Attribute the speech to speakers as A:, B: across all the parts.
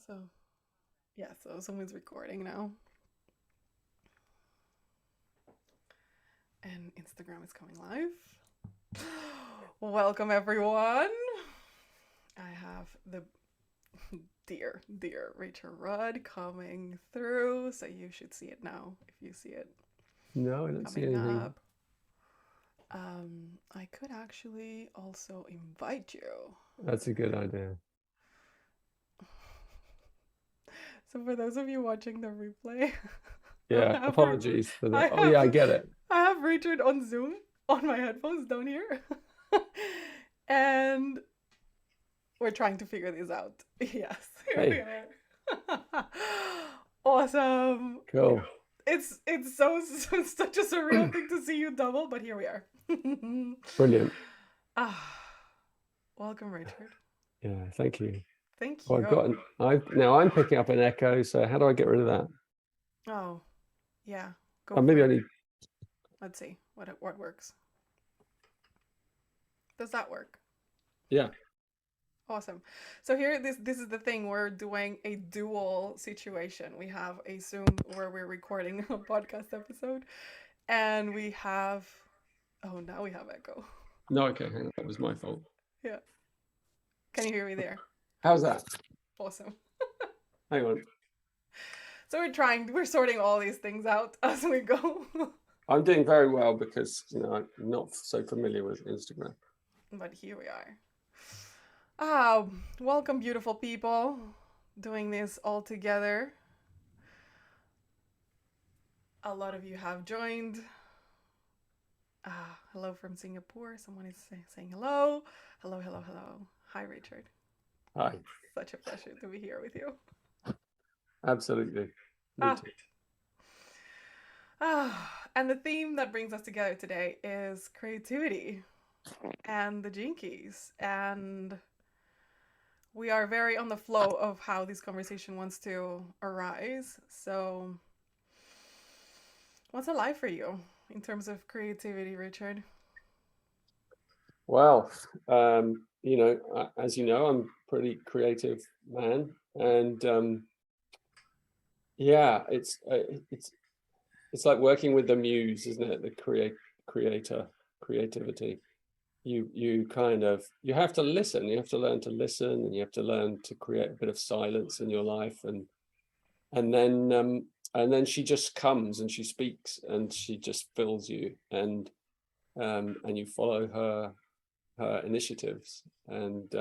A: So, yeah, so someone's recording now. And Instagram is coming live. Welcome, everyone. I have the dear Richard Rudd coming through. So, you should see it now if you see it
B: No, I don't see
A: coming
B: anything.
A: up. I could actually also invite you.
B: That's a good idea.
A: So, for those of you watching the replay, I
B: Yeah,
A: have,
B: apologies for
A: I
B: the. Oh,
A: have
B: yeah, I get it.
A: I have Richard on Zoom on my headphones down here. And we're trying to figure this out. Yes, here we
B: Hey,
A: are. Awesome.
B: cool.
A: It's so such a surreal thing to see you double, but here we are.
B: Brilliant.
A: Ah, welcome, Richard.
B: Yeah, thank you.
A: Thank
B: Well,
A: you.
B: now I'm picking up an echo, so how do I get rid of that?
A: Oh, yeah. Go
B: Oh,
A: for
B: maybe I
A: it.
B: need.
A: Let's see what works. Does that work?
B: Yeah.
A: Awesome. So here, this is the thing. We're doing a dual situation. We have a Zoom where we're recording a podcast episode, and we have. Oh, now we have echo.
B: No, okay, hang on. That was my fault.
A: Yeah. Can you hear me there?
B: How's that?
A: Awesome.
B: Hang on.
A: So we're sorting all these things out as we go.
B: I'm doing very well because I'm not so familiar with Instagram.
A: But here we are. Ah, welcome, beautiful people, doing this all together. A lot of you have joined. Hello from Singapore. Someone is saying hello. Hello, hello, hello. Hi, Richard.
B: Hi.
A: Such a pleasure to be here with you.
B: Absolutely. Me
A: Ah,
B: too.
A: and the theme that brings us together today is creativity and the Jinkies. And we are very on the flow of how this conversation wants to arise. So, what's alive for you in terms of creativity, Richard?
B: Well, as you know, I'm a pretty creative man, and yeah, it's like working with the muse, isn't it? The creativity. You have to listen. You have to learn to listen, and you have to learn to create a bit of silence in your life, and then and then she just comes and she speaks and she just fills you, and you follow her initiatives, and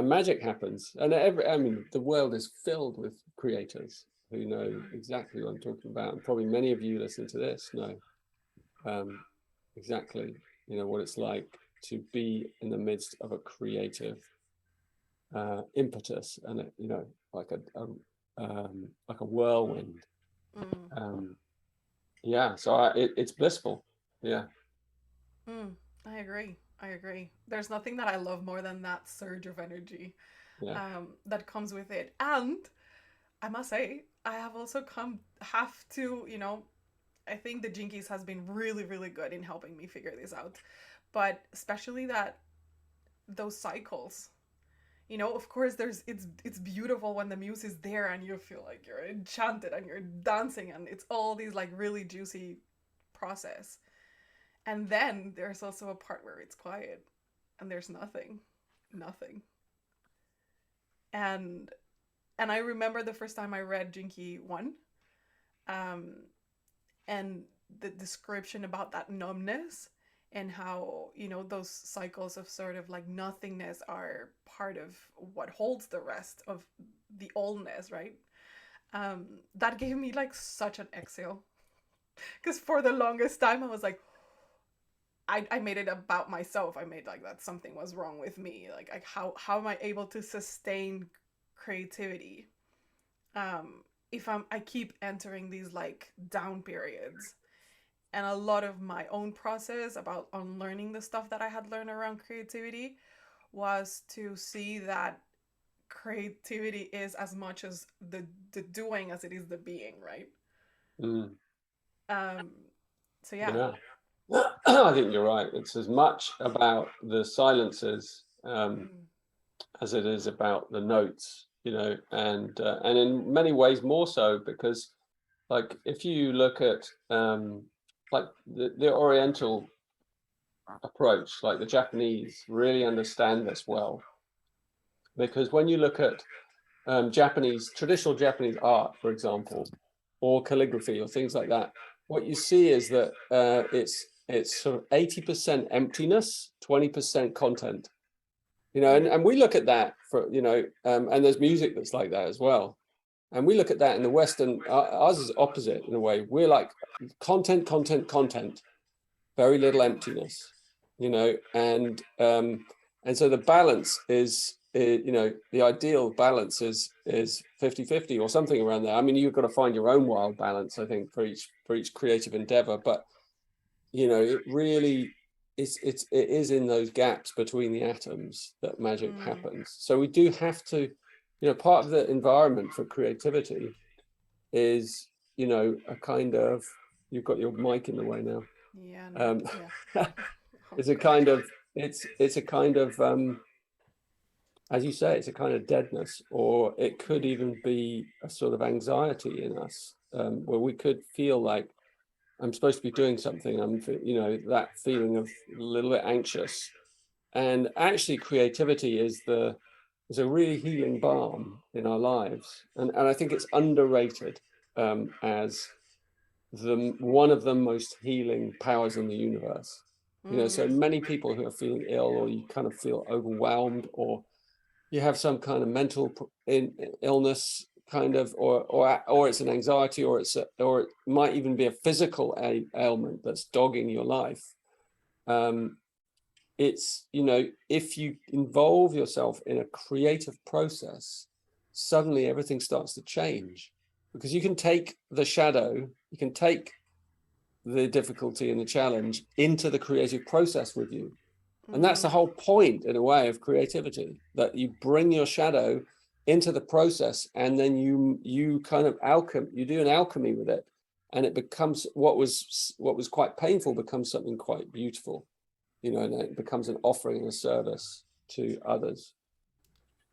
B: magic happens. And I mean, the world is filled with creators who know exactly what I'm talking about, and probably many of you listening to this know um, exactly what it's like to be in the midst of a creative impetus, and like a whirlwind.
A: Mm,
B: um, yeah, so it's blissful. Yeah.
A: mm, I agree. I agree. There's nothing that I love more than that surge of energy
B: Yeah.
A: that comes with it. And I must say, I have also have to, I think the Jinkies has been really, really good in helping me figure this out. But especially that those cycles. Of course it's beautiful when the muse is there and you feel like you're enchanted and you're dancing and it's all these like really juicy process. And then there's also a part where it's quiet and there's nothing. Nothing. And and I remember the first time I read Jinky 1, um and the description about that numbness and how those cycles of sort of like nothingness are part of what holds the rest of the allness, right? That gave me like such an exhale because for the longest time I was like, I made it about myself. I made like that something was wrong with me, like how am I able to sustain creativity if I keep entering these like down periods. And a lot of my own process about unlearning the stuff that I had learned around creativity was to see that creativity is as much as the doing as it is the being, right?
B: Mm,
A: Um, so yeah.
B: yeah. I think you're right. It's as much about the silences
A: Mm,
B: as it is about the notes. you know, and in many ways more so, because like if you look at like the Oriental approach, like the Japanese really understand this well, because when you look at traditional Japanese art, for example, or calligraphy or things like that, what you see is that it's sort of 80% emptiness, 20% content. You know, and we look at that for, you know, and there's music that's like that as well. And we look at that in the West, and ours is opposite in a way. We're like content, content, content, very little emptiness, you know, and so the balance is, you know, the ideal balance is 50-50 or something around there. I mean, you've got to find your own wild balance, I think, for each creative endeavor. But, you know, it really it is in those gaps between the atoms that magic happens. So we do have to, you know, part of the environment for creativity is, you know, a kind of, you've got your mic in the way now.
A: Yeah. No, yeah.
B: It's a kind of, it's a kind of, as you say, it's a kind of deadness, or it could even be a sort of anxiety in us, where we could feel like, I'm supposed to be doing something. I'm, you know, that feeling of a little bit anxious. And actually creativity is a really healing balm in our lives. And I think it's underrated as one of the most healing powers in the universe. You know, so many people who are feeling ill, or you kind of feel overwhelmed, or you have some kind of mental illness, kind of, or it's an anxiety, or it might even be a physical ailment that's dogging your life. It's, you know, if you involve yourself in a creative process, suddenly everything starts to change, because you can take the shadow, you can take the difficulty and the challenge into the creative process with you. And that's the whole point, in a way, of creativity, that you bring your shadow into the process, and then you kind of you do an alchemy with it, and it becomes what was quite painful becomes something quite beautiful, you know, and it becomes an offering, a service to others.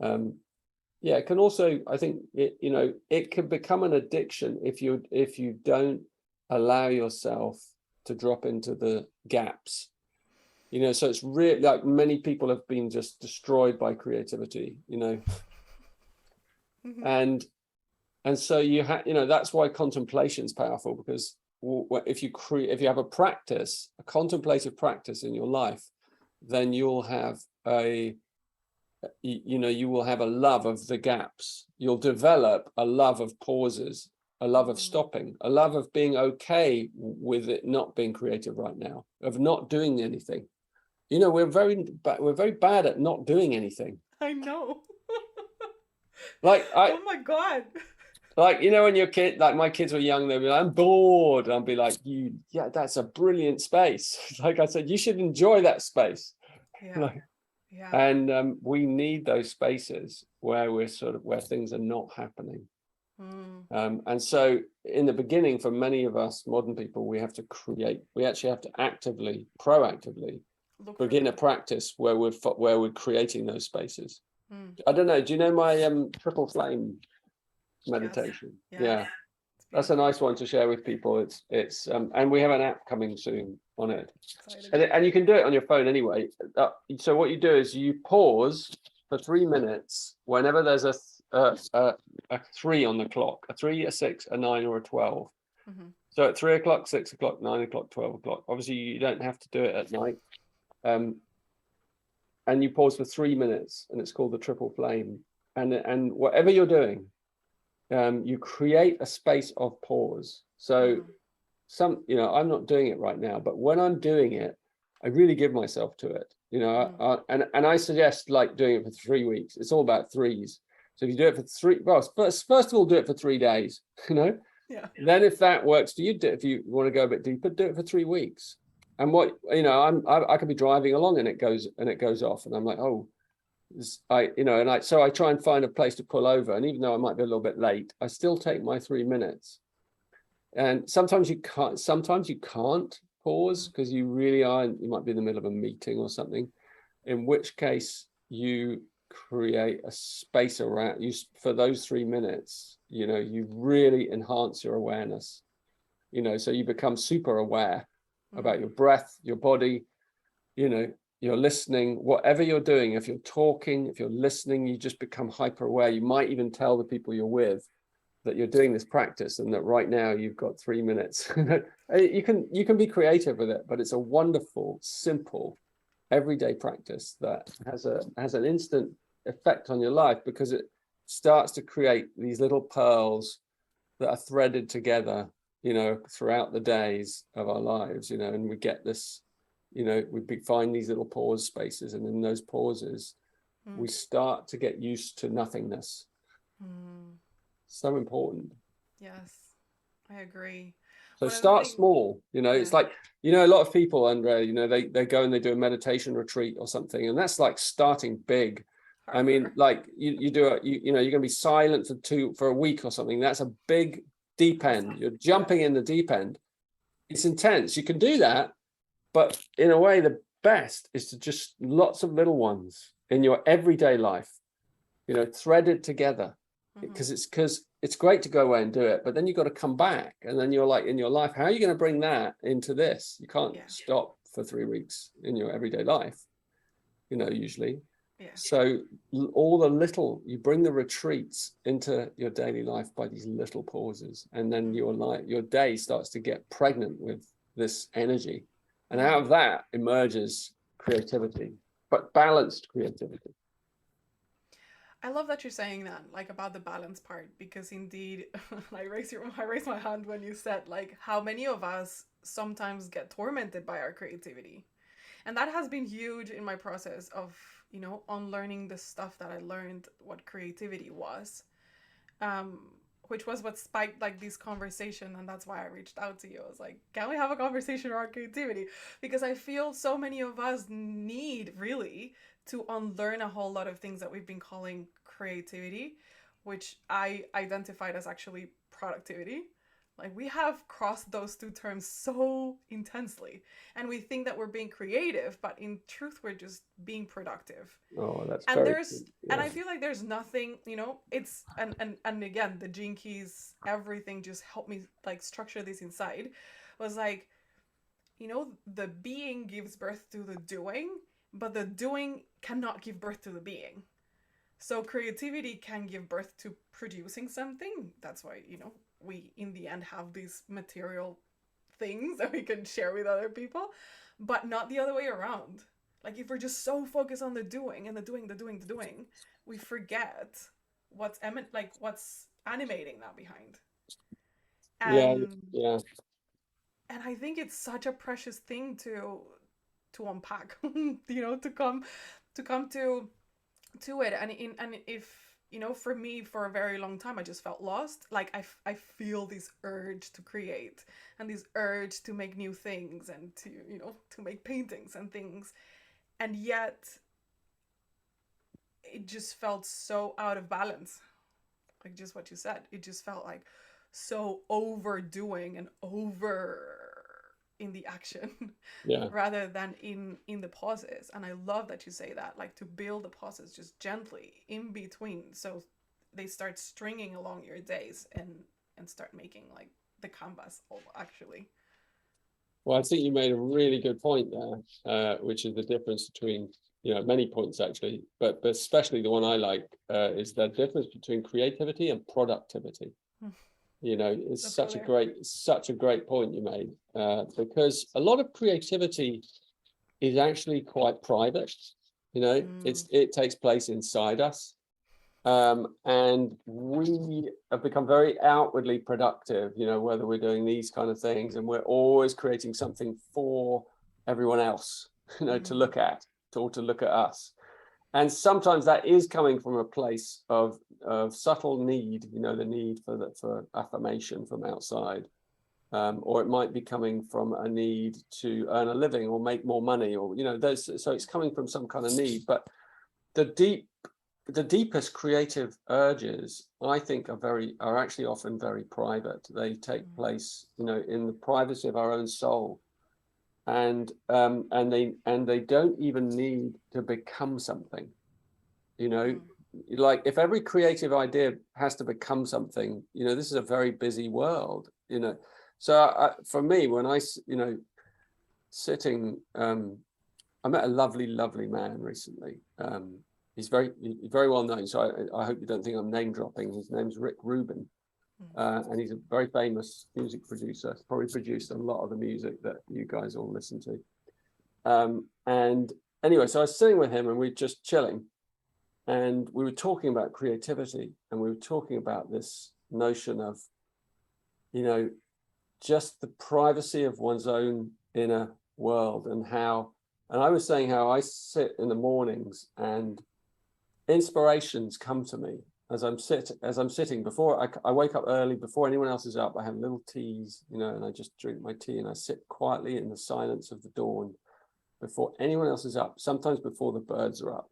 B: Yeah, it can also, I think, you know, it can become an addiction if you don't allow yourself to drop into the gaps. You know, so it's really like many people have been just destroyed by creativity, you know. And so you know, that's why contemplation is powerful, because if you have a practice, a contemplative practice in your life, then you'll have you will have a love of the gaps. You'll develop a love of pauses, a love of stopping, a love of being okay with it not being creative right now, of not doing anything. You know, we're very bad at not doing anything.
A: I know.
B: Like
A: oh my God.
B: Like, you know, when your kid, like my kids were young, they'd be like, I'm bored. I'll be like, yeah, that's a brilliant space. Like I said, you should enjoy that space.
A: Yeah.
B: Like,
A: yeah.
B: And we need those spaces where where things are not happening. And so in the beginning, for many of us modern people, we actually have to proactively begin a practice where we're creating those spaces. I don't know. Do you know my triple flame meditation?
A: Yes.
B: Yeah, that's a nice one to share with people. It's and we have an app coming soon on it, and you can do it on your phone anyway. So what you do is you pause for 3 minutes whenever there's a 3 on the clock, a 3, a 6, a 9, or a 12. So at 3 o'clock, 6 o'clock, 9 o'clock, 12 o'clock. Obviously, you don't have to do it at night. And you pause for 3 minutes, and it's called the triple flame. And whatever you're doing, you create a space of pause. So you know, I'm not doing it right now, but when I'm doing it, I really give myself to it. You know, and I suggest like doing it for 3 weeks. It's all about threes. So if you do it for 3, well, first of all, do it for 3 days. You know, then if that works for you, if you want to go a bit deeper, do it for 3 weeks. And what, you know, I could be driving along and it goes off, and I'm like, oh, so I try and find a place to pull over, and even though I might be a little bit late, I still take my 3 minutes. And sometimes you can't pause because you really are, you might be in the middle of a meeting or something, in which case you create a space around you for those 3 minutes. You really enhance your awareness, so you become super aware about your breath, your body, you're listening, whatever you're doing. If you're talking, if you're listening, you just become hyper aware. You might even tell the people you're with that you're doing this practice and that right now you've got 3 minutes. You can be creative with it, but it's a wonderful, simple, everyday practice that has an instant effect on your life, because it starts to create these little pearls that are threaded together, throughout the days of our lives, and we get this, we find these little pause spaces, and in those pauses, we start to get used to nothingness. So important.
A: Yes, I agree.
B: So
A: One of the
B: start
A: things,
B: small,
A: yeah.
B: it's like, a lot of people, Andrea, they go and they do a meditation retreat or something, and that's like starting big. I mean, like you're going to be silent for a week or something. That's a big deep end. You're jumping in the deep end. It's intense. You can do that, but in a way, the best is to just lots of little ones in your everyday life, threaded together. Because it's great to go away and do it, but then you've got to come back, and then you're like, in your life, how are you going to bring that into this? You can't stop for 3 weeks in your everyday life, usually. So all the little, you bring the retreats into your daily life by these little pauses, and then your day starts to get pregnant with this energy, and out of that emerges creativity, but balanced creativity.
A: I love that you're saying that, like, about the balance part, because indeed, I raised my hand when you said, like, how many of us sometimes get tormented by our creativity. And that has been huge in my process of, unlearning the stuff that I learned what creativity was, which was what spiked, like, this conversation. And that's why I reached out to you. I was like, can we have a conversation around creativity? Because I feel so many of us need, really, to unlearn a whole lot of things that we've been calling creativity, which I identified as actually productivity. Like, we have crossed those two terms so intensely, and we think that we're being creative, but in truth, we're just being productive.
B: Oh, that's
A: And
B: very
A: there's
B: good. Yeah.
A: and I feel like there's nothing, it's and again, the Gene Keys, everything just helped me, like, structure this inside. Was like, the being gives birth to the doing, but the doing cannot give birth to the being. So creativity can give birth to producing something. That's why, we in the end have these material things that we can share with other people, but not the other way around. Like, if we're just so focused on the doing and the doing, we forget what's animating that behind.
B: Yeah,
A: And
B: yeah.
A: and I think it's such a precious thing to unpack, to come to it. And if, for me, for a very long time, I just felt lost. Like, I feel this urge to create, and this urge to make new things, and to make paintings and things, and yet it just felt so out of balance. Like, just what you said, it just felt like so overdoing and over in the action, rather than in the pauses. And I love that you say that, like, to build the pauses just gently in between, so they start stringing along your days, and start making, like, the canvas, actually.
B: Well, I think you made a really good point there, which is the difference between, many points actually, but especially the one I like, is the difference between creativity and productivity. It's such a great point you made, because a lot of creativity is actually quite private. It takes place inside us. And we have become very outwardly productive, whether we're doing these kind of things, and we're always creating something for everyone else, to look at, or to look at us. And sometimes that is coming from a place of subtle need, the need for affirmation from outside. Or it might be coming from a need to earn a living or make more money, or, so it's coming from some kind of need. But the deepest creative urges, I think, are actually often very private. They take place, in the privacy of our own soul. And they don't even need to become something. you know, like if every creative idea has to become something, you know, this is a very busy world, you know. So for me, when you know, sitting, I met a lovely, lovely man recently. He's very well known. So I hope you don't think I'm name dropping. His name's Rick Rubin. And he's a very famous music producer. He's probably produced a lot of the music that you guys all listen to. And anyway, so I was sitting with him and we were just chilling. And we were talking about creativity, and we were talking about this notion of, you know, just the privacy of one's own inner world, and I was saying how I sit in the mornings and inspirations come to me as I'm sitting before I wake up early, before anyone else is up. I have little teas, you know, and I just drink my tea and I sit quietly in the silence of the dawn before anyone else is up, sometimes before the birds are up.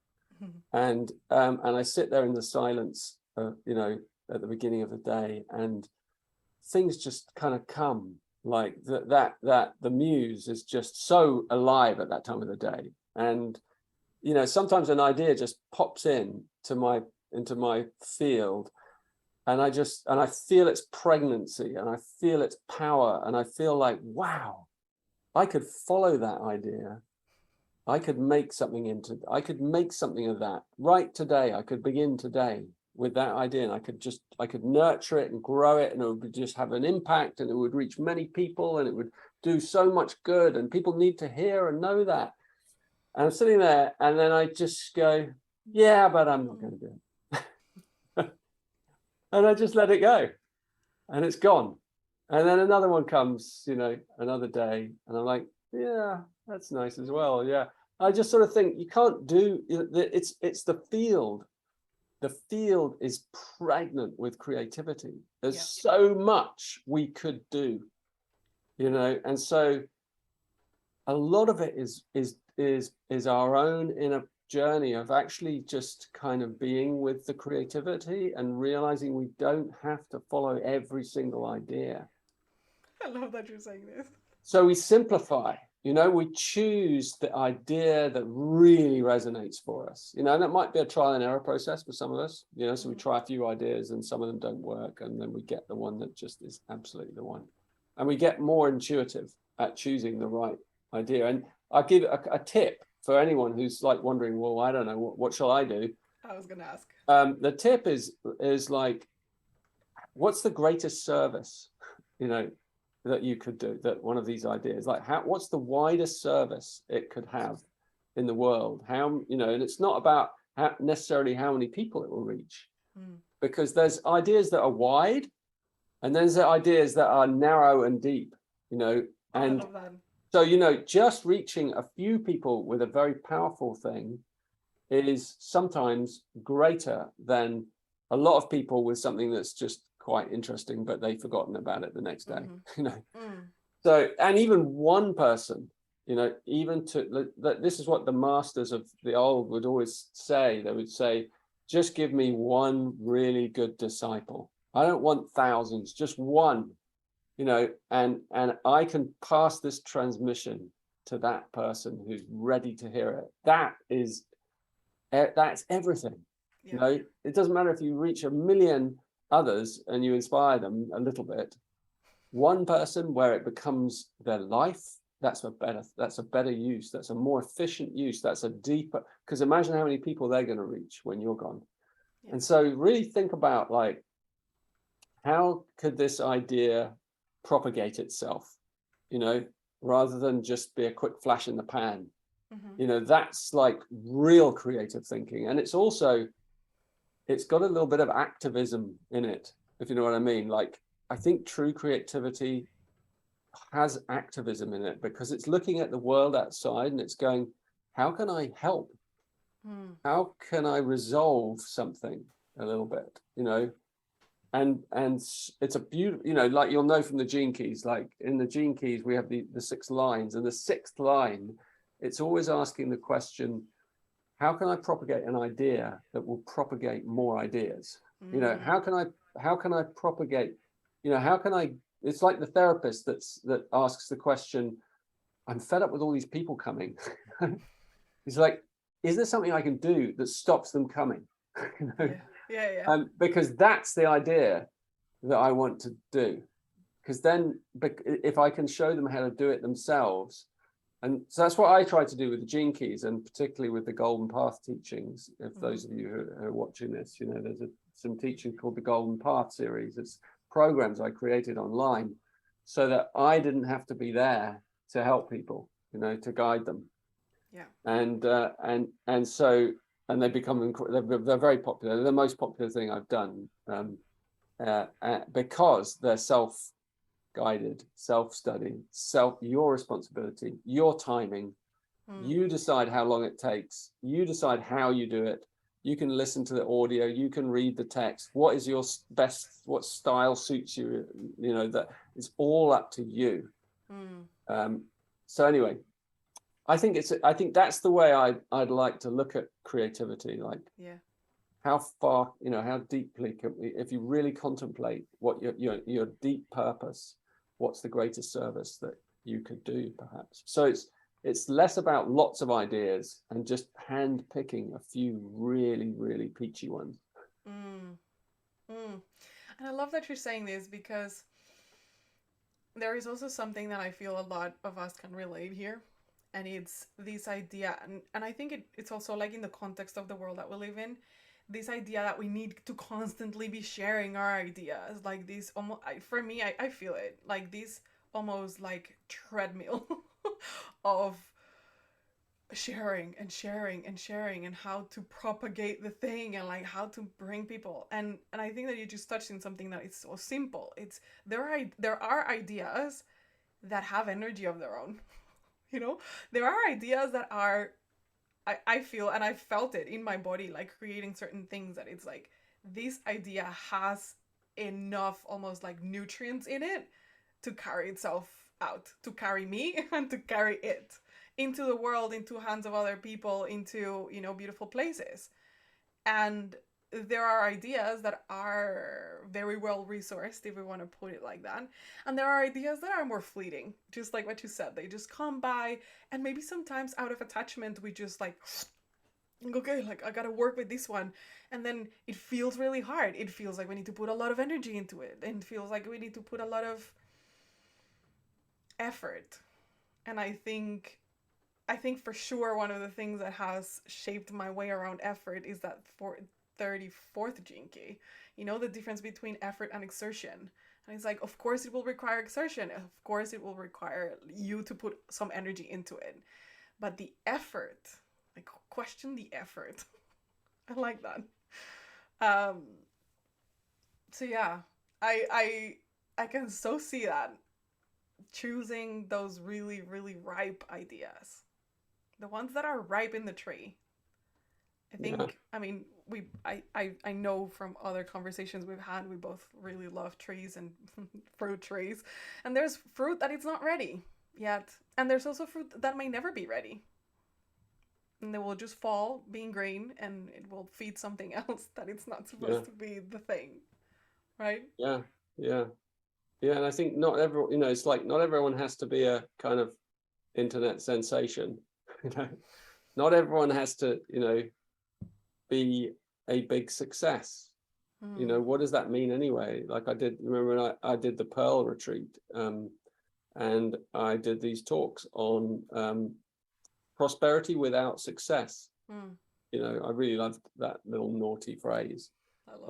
B: And I sit there in the silence, you know, at the beginning of the day, and things just kind of come, like that the muse is just so alive at that time of the day. And, you know, sometimes an idea just pops into my field, and I feel its pregnancy, and I feel its power, and I feel like, wow, I could follow that idea. I could make something of that right today. I could begin today with that idea, and I could nurture it and grow it, and it would just have an impact, and it would reach many people, and it would do so much good, and people need to hear and know that. And I'm sitting there, and then I just go, yeah, but I'm not going to do it. And I just let it go, and it's gone. And then another one comes, you know, another day, and I'm like, yeah, that's nice as well. Yeah. I just sort of think you can't do it's the field. The field is pregnant with creativity. There's so much we could do, you know, and so a lot of it is our own inner journey of actually just kind of being with the creativity and realizing we don't have to follow every single idea.
A: I love that you're saying this.
B: So we simplify, you know, we choose the idea that really resonates for us, you know, and it might be a trial and error process for some of us, you know, so we try a few ideas and some of them don't work, and then we get the one that just is absolutely the one. And we get more intuitive at choosing the right idea. And I'll give a tip for anyone who's like wondering, well, I don't know, what shall I do?
A: I was going to ask.
B: The tip is like, what's the greatest service, you know, that you could do, that one of these ideas, like what's the widest service it could have in the world? How, you know, and it's not about necessarily how many people it will reach, because there's ideas that are wide, and there's ideas that are narrow and deep, you know, and
A: I love that.
B: So, you know, just reaching a few people with a very powerful thing is sometimes greater than a lot of people with something that's just quite interesting, but they've forgotten about it the next day, you know. So, and even one person, you know, this is what the masters of the old would always say. They would say, just give me one really good disciple. I don't want thousands, just one, you know, and I can pass this transmission to that person who's ready to hear it. That's everything. You know, it doesn't matter if you reach 1 million others and you inspire them a little bit. One person where it becomes their life, that's a better use. That's a more efficient use. That's a deeper, because imagine how many people they're going to reach when you're gone. And so really think about, like, how could this idea propagate itself, you know, rather than just be a quick flash in the pan. You know, that's like real creative thinking. And it's got a little bit of activism in it, if you know what I mean. Like, I think true creativity has activism in it, because it's looking at the world outside and it's going, how can I help? How can I resolve something a little bit, you know? And it's a beautiful, you know, like you'll know from the Gene Keys, like in the Gene Keys, we have the 6 lines, and the 6th line, it's always asking the question, how can I propagate an idea that will propagate more ideas? You know, how can I propagate, you know, it's like the therapist that asks the question, I'm fed up with all these people coming. He's like, is there something I can do that stops them coming? You know?
A: Yeah.
B: Because that's the idea that I want to do. Because then if I can show them how to do it themselves, and so that's what I try to do with the Gene Keys, and particularly with the Golden Path teachings. If those of you who are watching this, you know, there's some teaching called the Golden Path series. It's programs I created online so that I didn't have to be there to help people, you know, to guide them.
A: Yeah.
B: And so they become they're very popular. They're the most popular thing I've done, because they're self-guided, self-study, your responsibility, your timing. You decide how long it takes. You decide how you do it. You can listen to the audio. You can read the text. What is your best? What style suits you? You know, that it's all up to you. So anyway, I think that's the way I'd like to look at creativity. Like, how far, you know, how deeply can we, if you really contemplate what your deep purpose, what's the greatest service that you could do, perhaps. So it's less about lots of ideas and just hand picking a few really, really peachy ones.
A: And I love that you're saying this, because there is also something that I feel a lot of us can relate here. And it's this idea, and I think it's also like in the context of the world that we live in, this idea that we need to constantly be sharing our ideas, like this almost, for me, I feel it like this almost like treadmill of sharing and sharing and sharing, and how to propagate the thing, and like how to bring people, and I think that you just touched on something that is so simple. It's there are ideas that have energy of their own. You know, there are ideas that are, I feel, and I felt it in my body, like creating certain things, that it's like this idea has enough almost like nutrients in it to carry itself out, to carry me and to carry it into the world, into hands of other people, into, you know, beautiful places. And there are ideas that are very well resourced, if we want to put it like that, and there are ideas that are more fleeting, just like what you said. They just come by, and maybe sometimes out of attachment we just like, okay, like I gotta work with this one, and then it feels really hard. It feels like we need to put a lot of energy into it, and it feels like we need to put a lot of effort. And I think for sure one of the things that has shaped my way around effort is that 34th Gene Key. You know, the difference between effort and exertion. And it's like, of course it will require exertion. Of course it will require you to put some energy into it. But the effort, like, question the effort. I like that. So yeah, I can so see that. Choosing those really, really ripe ideas. The ones that are ripe in the tree. I think, I mean, I know from other conversations we've had, we both really love trees and fruit trees. And there's fruit that it's not ready yet. And there's also fruit that may never be ready. And they will just fall being green, and it will feed something else that it's not supposed to be the thing. Right?
B: Yeah. And I think not everyone, you know, it's like not everyone has to be a kind of internet sensation. You know, not everyone has to, you know, be a big success. You know, what does that mean anyway? Like remember when I did the Pearl retreat, and I did these talks on prosperity without success. You know, I really loved that little naughty phrase.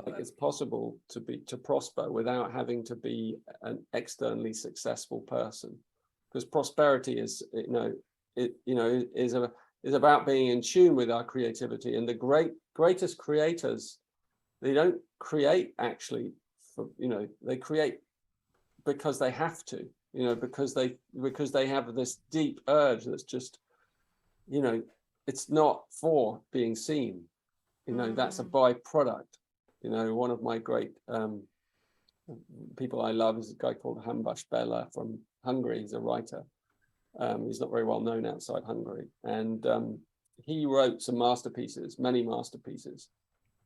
B: Like, it's possible to prosper without having to be an externally successful person, because prosperity is, is about being in tune with our creativity. And the greatest creators, they don't create actually for, you know, they create because they have to, you know, because they have this deep urge that's just, you know, it's not for being seen, you know, that's a byproduct. You know, one of my great people I love is a guy called Hambash Bella from Hungary. He's a writer. He's not very well known outside Hungary. And he wrote some masterpieces, many masterpieces.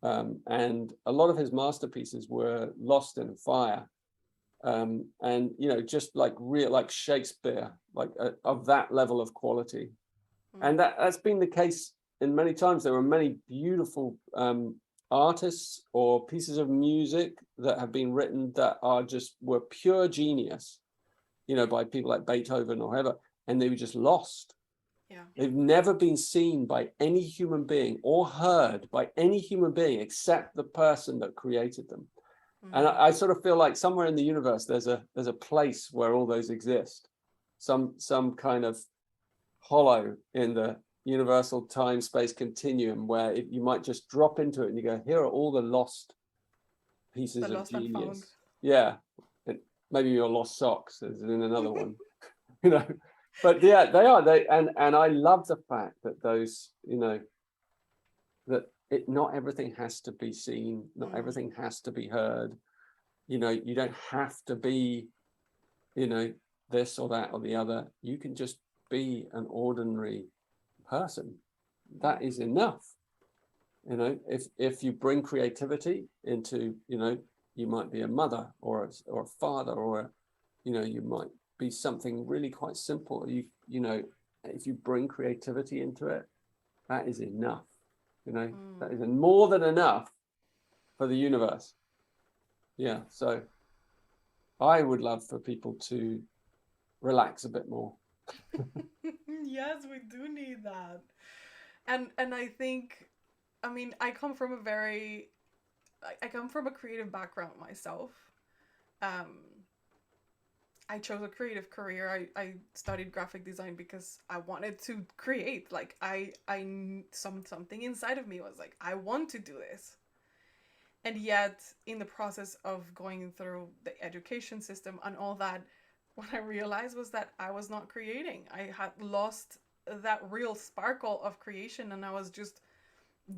B: And a lot of his masterpieces were lost in fire. And, you know, just like like Shakespeare, like of that level of quality. And that's been the case in many times there were many beautiful artists or pieces of music that have been written that were pure genius, you know, by people like Beethoven or whoever, and they were just lost.
A: Yeah.
B: They've never been seen by any human being or heard by any human being except the person that created them. And I sort of feel like somewhere in the universe there's a place where all those exist, some kind of hollow in the universal time-space continuum where you might just drop into it and you go, here are all the lost pieces
A: The
B: of
A: lost and found.
B: genius. Yeah, maybe your lost socks is in another one, you know. But yeah, they are. And I love the fact that those, you know, that not everything has to be seen, not everything has to be heard. You know, you don't have to be, you know, this or that or the other. You can just be an ordinary person. That is enough. You know, if you bring creativity into, you know, you might be a mother or a father, or you know, you might be something really quite simple. You know, if you bring creativity into it, that is enough. You know, that is more than enough for the universe. Yeah. So I would love for people to relax a bit more.
A: Yes, we do need that. And I think, I mean, I come from a creative background myself. Um, I chose a creative career. I studied graphic design because I wanted to create. Like something inside of me was like, I want to do this. And yet, in the process of going through the education system and all that, what I realized was that I was not creating. I had lost that real sparkle of creation, and I was just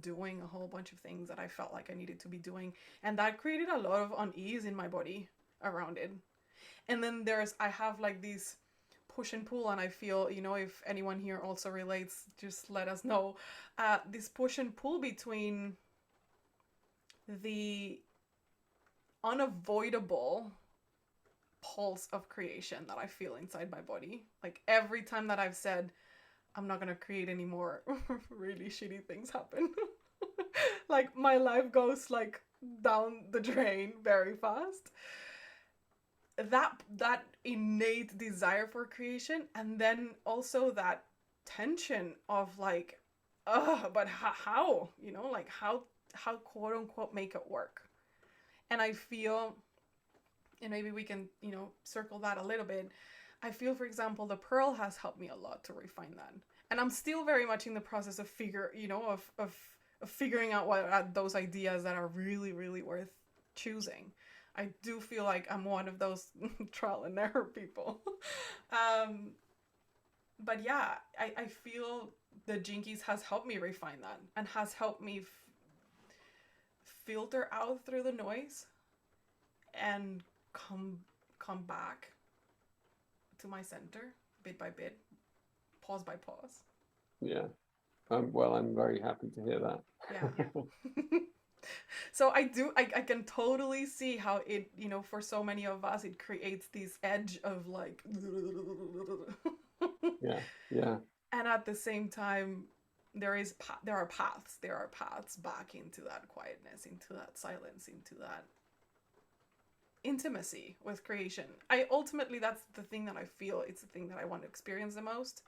A: doing a whole bunch of things that I felt like I needed to be doing. And that created a lot of unease in my body around it. And then I have like these push and pull, and I feel, you know, if anyone here also relates, just let us know. This push and pull between the unavoidable pulse of creation that I feel inside my body. Like every time that I've said, I'm not gonna create anymore, really shitty things happen. Like my life goes like down the drain very fast. That innate desire for creation, and then also that tension of like, but how, you know, like how quote unquote make it work. And I feel, and maybe we can, you know, circle that a little bit. I feel, for example, the pearl has helped me a lot to refine that, and I'm still very much in the process of figuring out what are those ideas that are really really worth choosing. I do feel like I'm one of those trial and error people. um, but yeah, I feel the Jinkies has helped me refine that and has helped me filter out through the noise and come back to my center bit by bit, pause by pause.
B: Yeah. Well, I'm very happy to hear that.
A: Yeah. So I can totally see how it, you know, for so many of us, it creates this edge of like,
B: Yeah. Yeah.
A: and at the same time, there are paths back into that quietness, into that silence, into that intimacy with creation. I ultimately, that's the thing that I feel, it's the thing that I want to experience the most,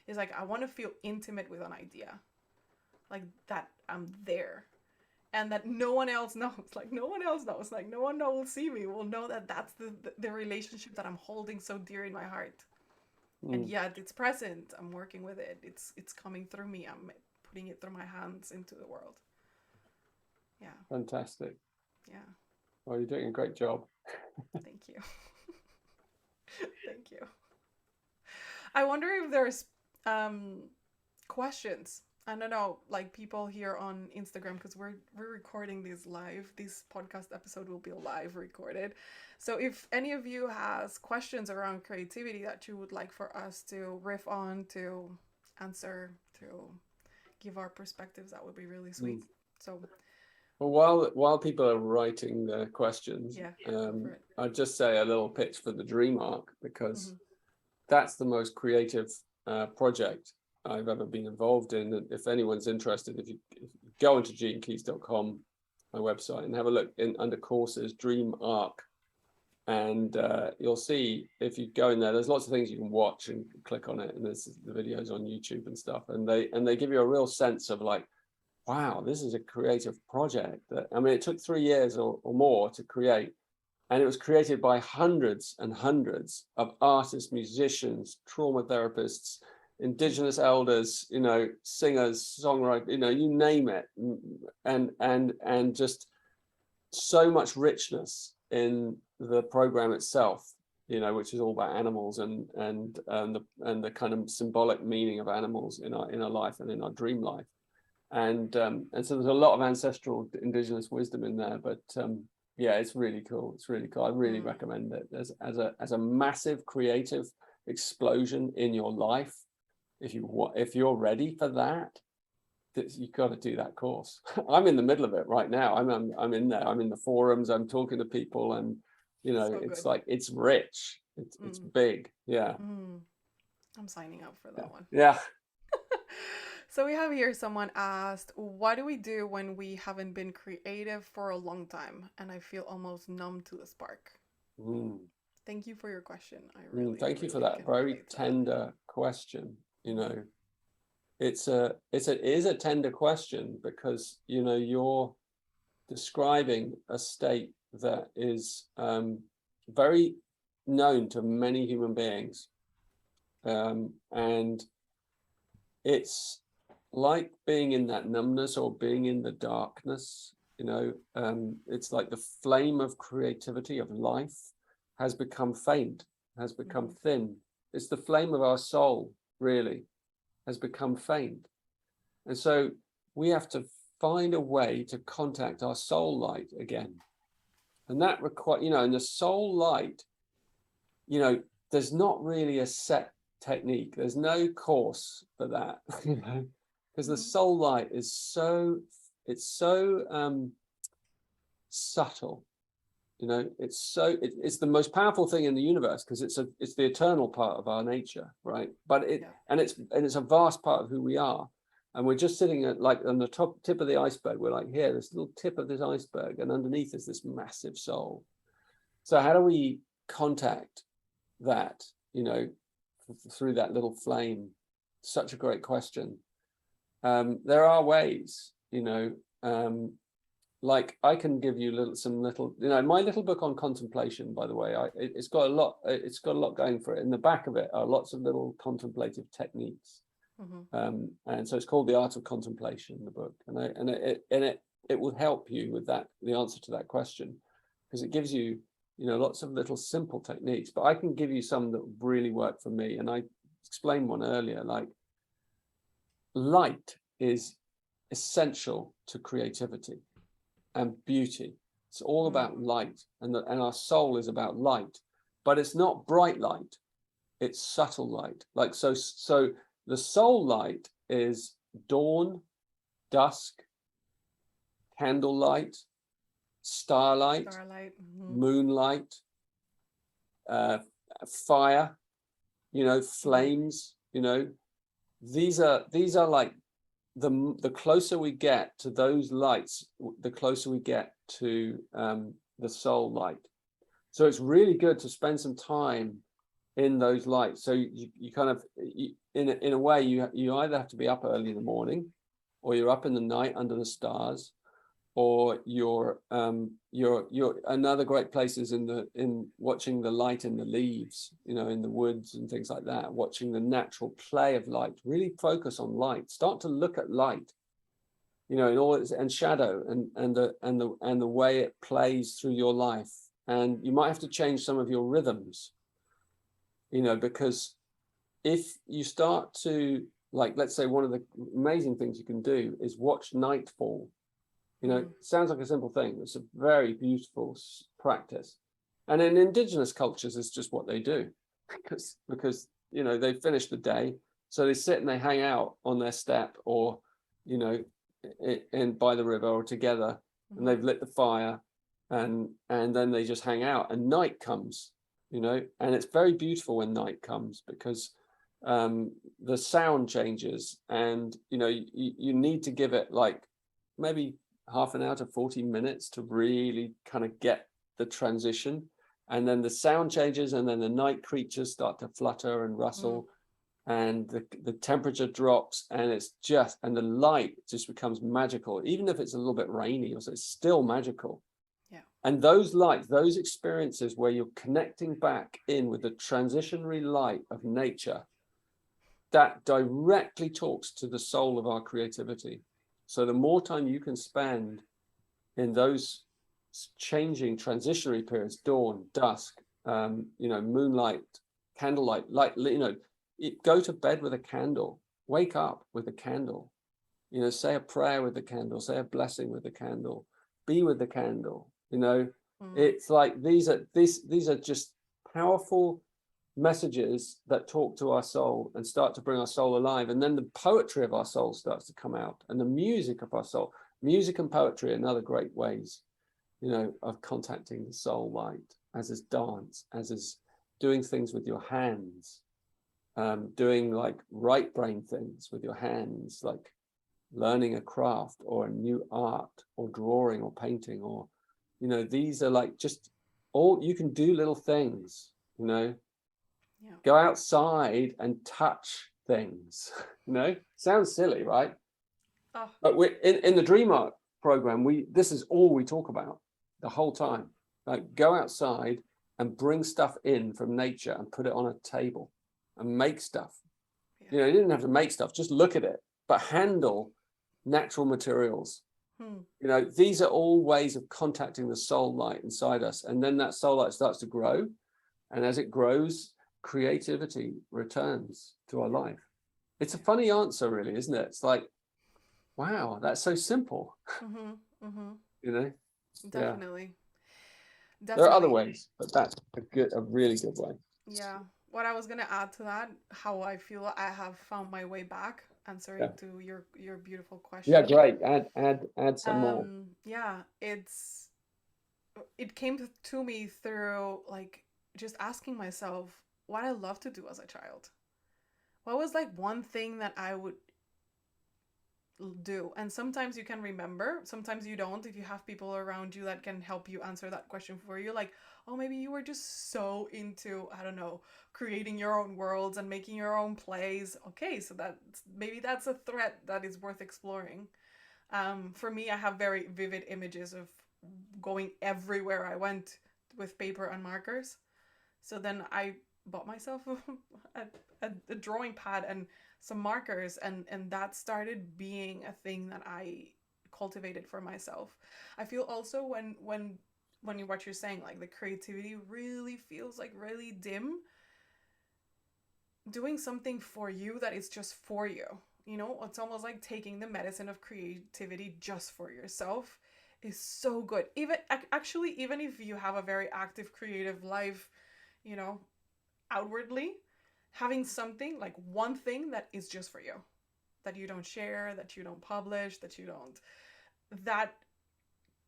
A: is like I want to feel intimate with an idea, like that I'm there, and that no one else knows. Like no one else knows. Like no one will see me, will know that that's the relationship that I'm holding so dear in my heart. And yet it's present. I'm working with it. It's coming through me. I'm putting it through my hands into the world. Yeah.
B: Fantastic.
A: Yeah.
B: Well, you're doing a great job.
A: Thank you. Thank you. I wonder if there's questions. I don't know, like people here on Instagram, because we're recording this live. This podcast episode will be live recorded. So if any of you has questions around creativity that you would like for us to riff on, to answer, to give our perspectives, that would be really sweet. So
B: well, while people are writing their questions,
A: yeah,
B: I'll just say a little pitch for the Dream Arc, because that's the most creative project I've ever been involved in. And if anyone's interested, if you go onto genekeys.com, my website, and have a look in under courses, Dream Arc, and you'll see, if you go in there's lots of things you can watch and click on it, and there's the videos on YouTube and stuff, and they give you a real sense of like, wow, this is a creative project. That, I mean, it took 3 years or more to create, and it was created by hundreds and hundreds of artists, musicians, trauma therapists, indigenous elders, you know, singers, songwriters, you know, you name it, and just so much richness in the program itself, you know, which is all about animals and the kind of symbolic meaning of animals in our life and in our dream life, and so there's a lot of ancestral indigenous wisdom in there, but yeah, it's really cool. It's really cool. I really recommend it as a massive creative explosion in your life. If you're ready for that, you've got to do that course. I'm in the middle of it right now. I'm in there. I'm in the forums. I'm talking to people, and you know, it's like, it's rich. It's big. Yeah.
A: I'm signing up for that one.
B: Yeah.
A: So we have here, someone asked, what do we do when we haven't been creative for a long time and I feel almost numb to the spark? Thank you for your question.
B: Thank you for that very tender question. You know, it is a tender question, because, you know, you're describing a state that is very known to many human beings, and it's like being in that numbness or being in the darkness. You know, it's like the flame of creativity, of life, has become faint, has become thin. It's the flame of our soul, really, has become faint. And so we have to find a way to contact our soul light again. And that requires, you know, and the soul light, you know, there's not really a set technique. There's no course for that, you know, because the soul light is so subtle. You know, it's the most powerful thing in the universe, because it's the eternal part of our nature, right? But it's a vast part of who we are, and we're just sitting at, like, on the tip of the iceberg. We're like, here, this little tip of this iceberg, and underneath is this massive soul. So how do we contact that, you know, through that little flame? Such a great question. There are ways, you know. Like, I can give you some little, you know, my little book on contemplation, by the way, it's got a lot going for it. In the back of it are lots of little contemplative techniques, and so it's called The Art of Contemplation, the book, and it will help you with that, the answer to that question, because it gives you, you know, lots of little simple techniques. But I can give you some that really work for me, and I explained one earlier. Like, light is essential to creativity and beauty. It's all about light, and our soul is about light, but it's not bright light, it's subtle light. Like, so the soul light is dawn, dusk, candlelight, starlight, moonlight, fire, you know, flames. You know, these are like, the closer we get to those lights, the closer we get to the soul light. So it's really good to spend some time in those lights. So you kind of, in a way, you either have to be up early in the morning, or you're up in the night under the stars, or you're another great place is in watching the light in the leaves, you know, in the woods and things like that, watching the natural play of light. Really focus on light. Start to look at light, you know, in all its, and shadow, and the way it plays through your life. And you might have to change some of your rhythms, you know, because if you start to, like, let's say, one of the amazing things you can do is watch nightfall. You know, it sounds like a simple thing. It's a very beautiful practice. And in indigenous cultures, it's just what they do, because you know, they finish the day, so they sit and they hang out on their step, or, you know, in by the river, or together, and they've lit the fire, and then they just hang out, and night comes, you know, and it's very beautiful when night comes, because the sound changes, and you need to give it like maybe half an hour to 40 minutes to really kind of get the transition, and then the sound changes, and then the night creatures start to flutter and rustle, and the temperature drops, and and the light just becomes magical. Even if it's a little bit rainy, also it's still magical.
A: Yeah.
B: And those lights, those experiences where you're connecting back in with the transitionary light of nature, that directly talks to the soul of our creativity. So the more time you can spend in those changing transitionary periods, dawn, dusk, moonlight, candlelight, light, go to bed with a candle, wake up with a candle, say a prayer with the candle, say a blessing with the candle, be with the candle. It's like these are just powerful messages that talk to our soul and start to bring our soul alive. And then the poetry of our soul starts to come out, and the music of our soul. Music and poetry are another great ways, of contacting the soul light, as is dance, as is doing things with your hands, doing like right brain things with your hands, like learning a craft or a new art or drawing or painting, or these are like just all you can do, little things. Go outside and touch things. Sounds silly, right?
A: Oh.
B: But we in the Dream Art program, this is all we talk about the whole time. Like, go outside and bring stuff in from nature and put it on a table and make stuff. You didn't have to make stuff, just look at it, but handle natural materials. These are all ways of contacting the soul light inside us, and then that soul light starts to grow, and as it grows, creativity returns to our life. It's a funny answer, really, isn't it? It's like, wow, that's so simple.
A: Definitely.
B: There are other ways, but that's a really good way.
A: Yeah. What I was gonna add to that, how I feel I have found my way back, answering to your beautiful question.
B: Yeah, great. Add some more.
A: Yeah, it came to me through like just asking myself what I loved to do as a child. What was like one thing that I would do? And sometimes you can remember, sometimes you don't. If you have people around you that can help you answer that question for you, like, oh, maybe you were just so into, I don't know, creating your own worlds and making your own plays. Okay, so that's a thread that is worth exploring. For me, I have very vivid images of going everywhere I went with paper and markers. So then I bought myself a drawing pad and some markers, and that started being a thing that I cultivated for myself. I feel also when what you're saying, like the creativity really feels like really dim, doing something for you that is just for you. It's almost like taking the medicine of creativity just for yourself is so good. Even if you have a very active creative life, outwardly, having something like one thing that is just for you, that you don't share, that you don't publish, that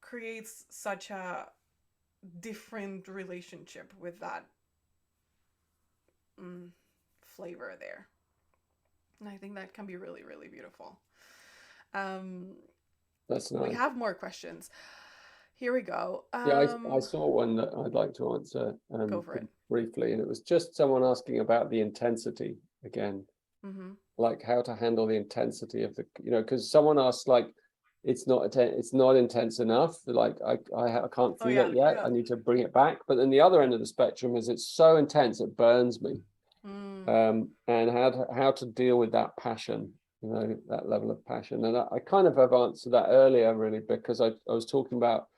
A: creates such a different relationship with that flavor there. And I think that can be really, really beautiful.
B: That's nice.
A: We have more questions. Here we go.
B: I saw one that I'd like to answer
A: Go for it.
B: briefly, and it was just someone asking about the intensity again, like how to handle the intensity of the, because someone asked, like, it's not intense enough, like I can't feel it yet. I need to bring it back. But then the other end of the spectrum is it's so intense it burns me. And how to deal with that passion, that level of passion. And I kind of have answered that earlier, really, because I was talking about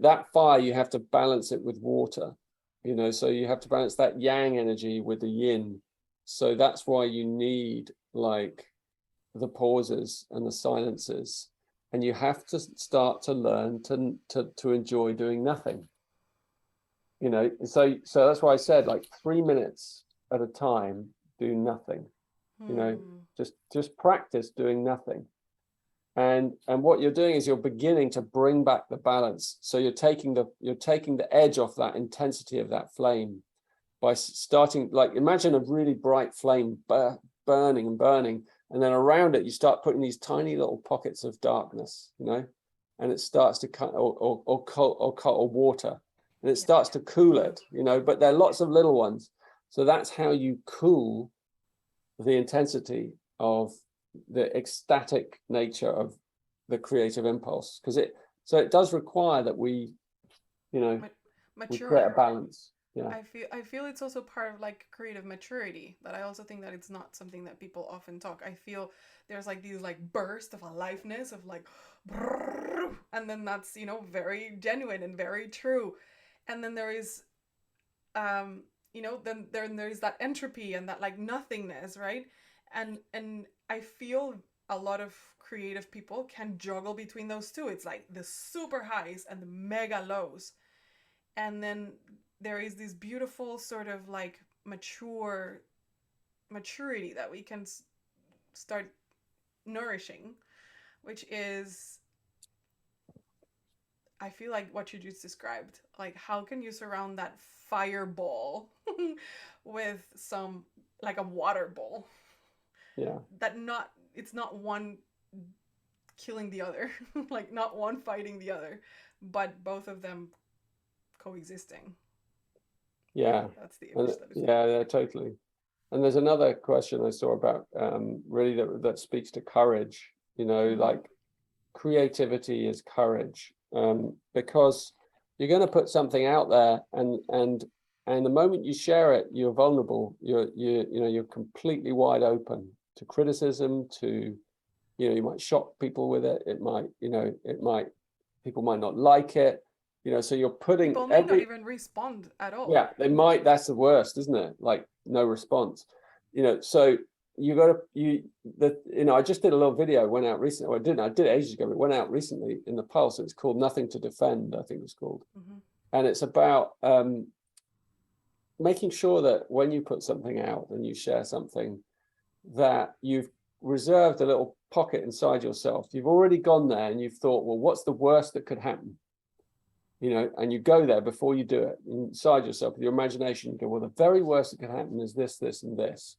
B: that fire. You have to balance it with water, so you have to balance that yang energy with the yin. So that's why you need like the pauses and the silences, and you have to start to learn to enjoy doing nothing. So that's why I said, like, 3 minutes at a time, do nothing. Just practice doing nothing. And what you're doing is you're beginning to bring back the balance. So you're taking the edge off that intensity of that flame, by starting, like, imagine a really bright flame burning and burning, and then around it you start putting these tiny little pockets of darkness, you know, and it starts to cut, or water, and it starts to cool it, you know, but there are lots of little ones. So that's how you cool the intensity of the ecstatic nature of the creative impulse, because it does require that we, you know, we create a
A: Mature.
B: balance. Yeah.
A: I feel it's also part of like creative maturity, that I also think that it's not something that people often talk. I feel there's like these like bursts of aliveness of like and then that's, you know, very genuine and very true. And then there is you know, then there's that entropy and that like nothingness, right? And I feel a lot of creative people can juggle between those two. It's like the super highs and the mega lows. And then there is this beautiful sort of like maturity that we can start nourishing, which is, I feel like what you just described. Like, how can you surround that fireball with some, like a water bowl?
B: Yeah.
A: That not, it's not one killing the other, like not one fighting the other, but both of them coexisting.
B: Yeah.
A: That's the
B: And
A: image that is.
B: yeah, totally. And there's another question I saw about really that speaks to courage, you know,
A: Mm-hmm.
B: like creativity is courage, because you're going to put something out there, and the moment you share it, you're vulnerable. You're completely wide open to criticism, to, you know, you might shock people with it. It might, you know, people might not like it, you know, so you're putting
A: People may not even respond at all.
B: yeah, they might. That's the worst, isn't it? Like no response, you know. So you got to you know. I just did a little video. Went out recently. Well, I did it ages ago. But it went out recently in the Pulse. It's called "Nothing to Defend," I think it's called,
A: Mm-hmm.
B: and it's about making sure that when you put something out and you share something, that you've reserved a little pocket inside yourself. You've already gone there and you've thought, well, what's the worst that could happen? You know, and you go there before you do it inside yourself with your imagination. You go, well, the very worst that could happen is this, this, and this,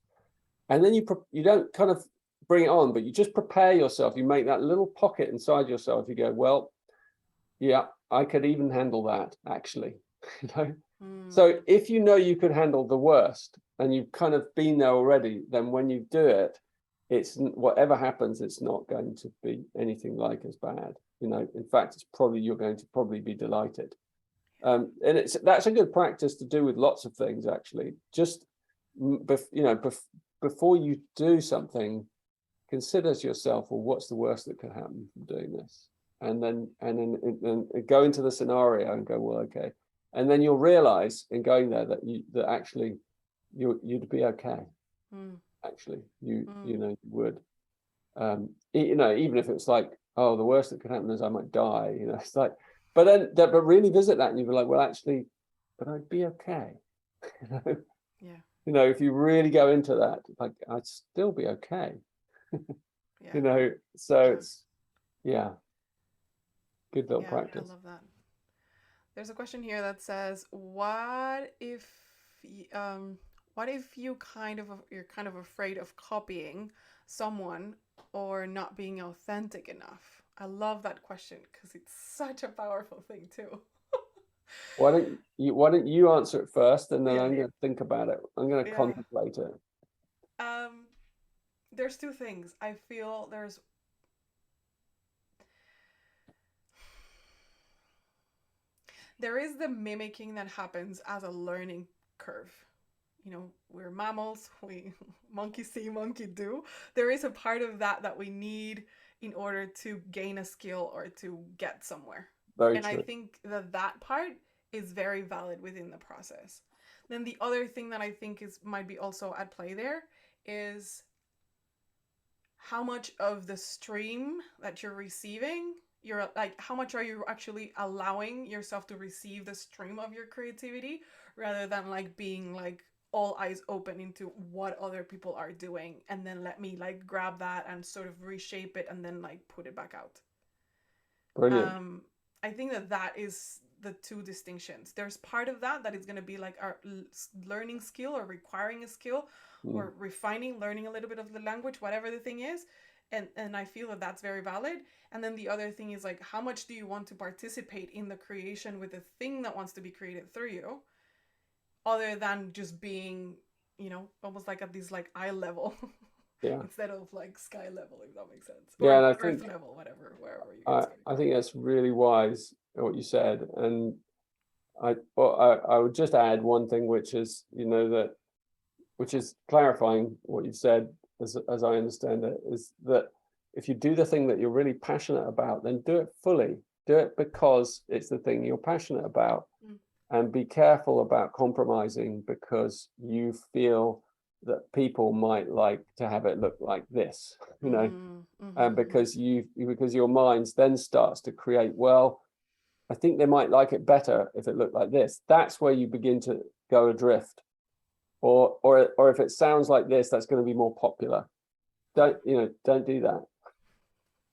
B: and then you don't kind of bring it on, but you just prepare yourself. You make that little pocket inside yourself. You go, well, yeah, I could even handle that, actually. You know, so if you know you could handle the worst and you've kind of been there already, then when you do it, it's whatever happens, it's not going to be anything like as bad. You know, in fact, it's probably, you're going to probably be delighted. And that's a good practice to do with lots of things, actually. Just, you know, before you do something, consider to yourself, well, what's the worst that could happen from doing this? And then go into the scenario and go, well, okay. And then you'll realize in going there that actually you'd be okay. Actually, you know, you would. You know, even if it's like, oh, the worst that could happen is I might die, you know, it's like, but really visit that and you'd be like, well, actually, but I'd be okay. You know?
A: Yeah.
B: You know, if you really go into that, like, I'd still be okay.
A: Yeah.
B: You know, so it's, yeah, good little practice.
A: I love that. There's a question here that says, what if you're kind of afraid of copying someone or not being authentic enough? I love that question because it's such a powerful thing too.
B: Why don't you answer it first, and then
A: Yeah.
B: I'm going to think about it. I'm going to
A: Yeah.
B: contemplate it.
A: There's two things. I feel there is the mimicking that happens as a learning curve. You know, we're mammals, we monkey see, monkey do. There is a part of that we need in order to gain a skill or to get somewhere.
B: Very
A: And I
B: true.
A: think that part is very valid within the process. Then the other thing that I think might be also at play there is how much of the stream that you're receiving, you're like, how much are you actually allowing yourself to receive the stream of your creativity, rather than like being like all eyes open into what other people are doing, and then let me like grab that and sort of reshape it and then like put it back out.
B: Brilliant.
A: I think that is the two distinctions. There's part of that is going to be like our learning skill or requiring a skill or refining, learning a little bit of the language, whatever the thing is. And I feel that that's very valid. And then the other thing is like, how much do you want to participate in the creation with the thing that wants to be created through you, other than just being, almost like at this like eye level
B: Yeah.
A: instead of like sky level, if that makes sense,
B: Yeah,
A: or
B: and I
A: earth
B: think
A: level, whatever, wherever you
B: I,
A: guys are.
B: I think that's really wise what you said, and I would just add one thing, which is which is clarifying what you've said, as I understand it, is that if you do the thing that you're really passionate about, then do it fully. Do it because it's the thing you're passionate about, and be careful about compromising because you feel that people might like to have it look like this, and because your mind then starts to create, well, I think they might like it better if it looked like this. That's where you begin to go adrift. Or if it sounds like this, that's going to be more popular. Don't do that.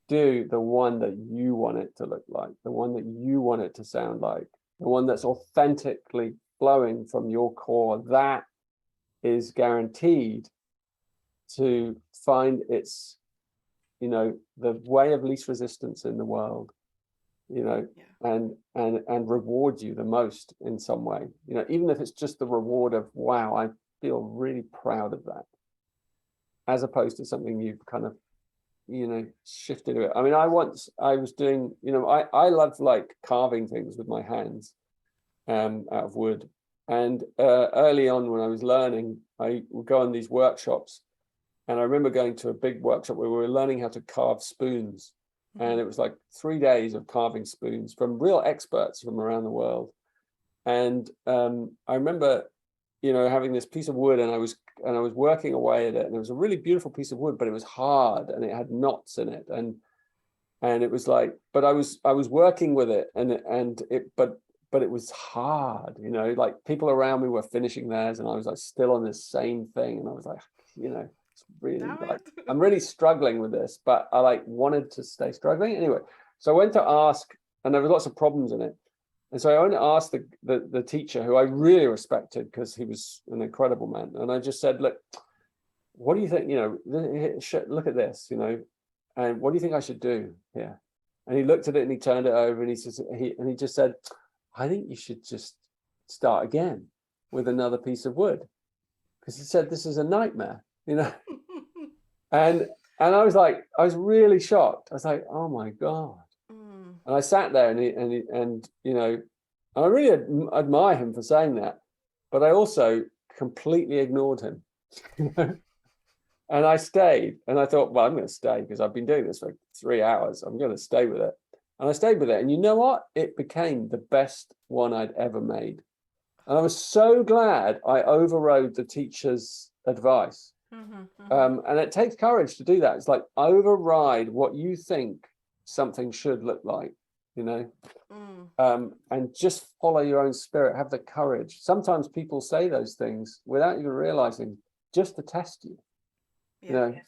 B: Do the one that you want it to look like, the one that you want it to sound like, the one that's authentically flowing from your core. That is guaranteed to find its, the way of least resistance in the world, and reward you the most in some way, even if it's just the reward of, wow, I feel really proud of that, as opposed to something you've kind of, shifted it. I mean, I was doing, I love like carving things with my hands, out of wood. And early on when I was learning, I would go on these workshops. And I remember going to a big workshop where we were learning how to carve spoons. And it was like 3 days of carving spoons from real experts from around the world. And I remember, having this piece of wood, and I was working away at it, and it was a really beautiful piece of wood, but it was hard and it had knots in it, and it was like, but I was working with it, but it was hard, like people around me were finishing theirs, and I was like still on this same thing, and I was like, it's really like I'm really struggling with this, but I like wanted to stay struggling anyway. So I went to ask, and there were lots of problems in it. And so I went to ask the teacher, who I really respected because he was an incredible man. And I just said, look, what do you think, look at this, and what do you think I should do here? And he looked at it and he turned it over and he just said, I think you should just start again with another piece of wood. Because he said, this is a nightmare, and I was really shocked. I was like, oh my God. And I sat there and I really admire him for saying that, but I also completely ignored him. And I stayed, and I thought, well, I'm going to stay because I've been doing this for 3 hours. I'm going to stay with it. And I stayed with it. And you know what? It became the best one I'd ever made. And I was so glad I overrode the teacher's advice. And it takes courage to do that. It's like override what you think something should look like, and just follow your own spirit. Have the courage. Sometimes people say those things without even realizing, just to test you. That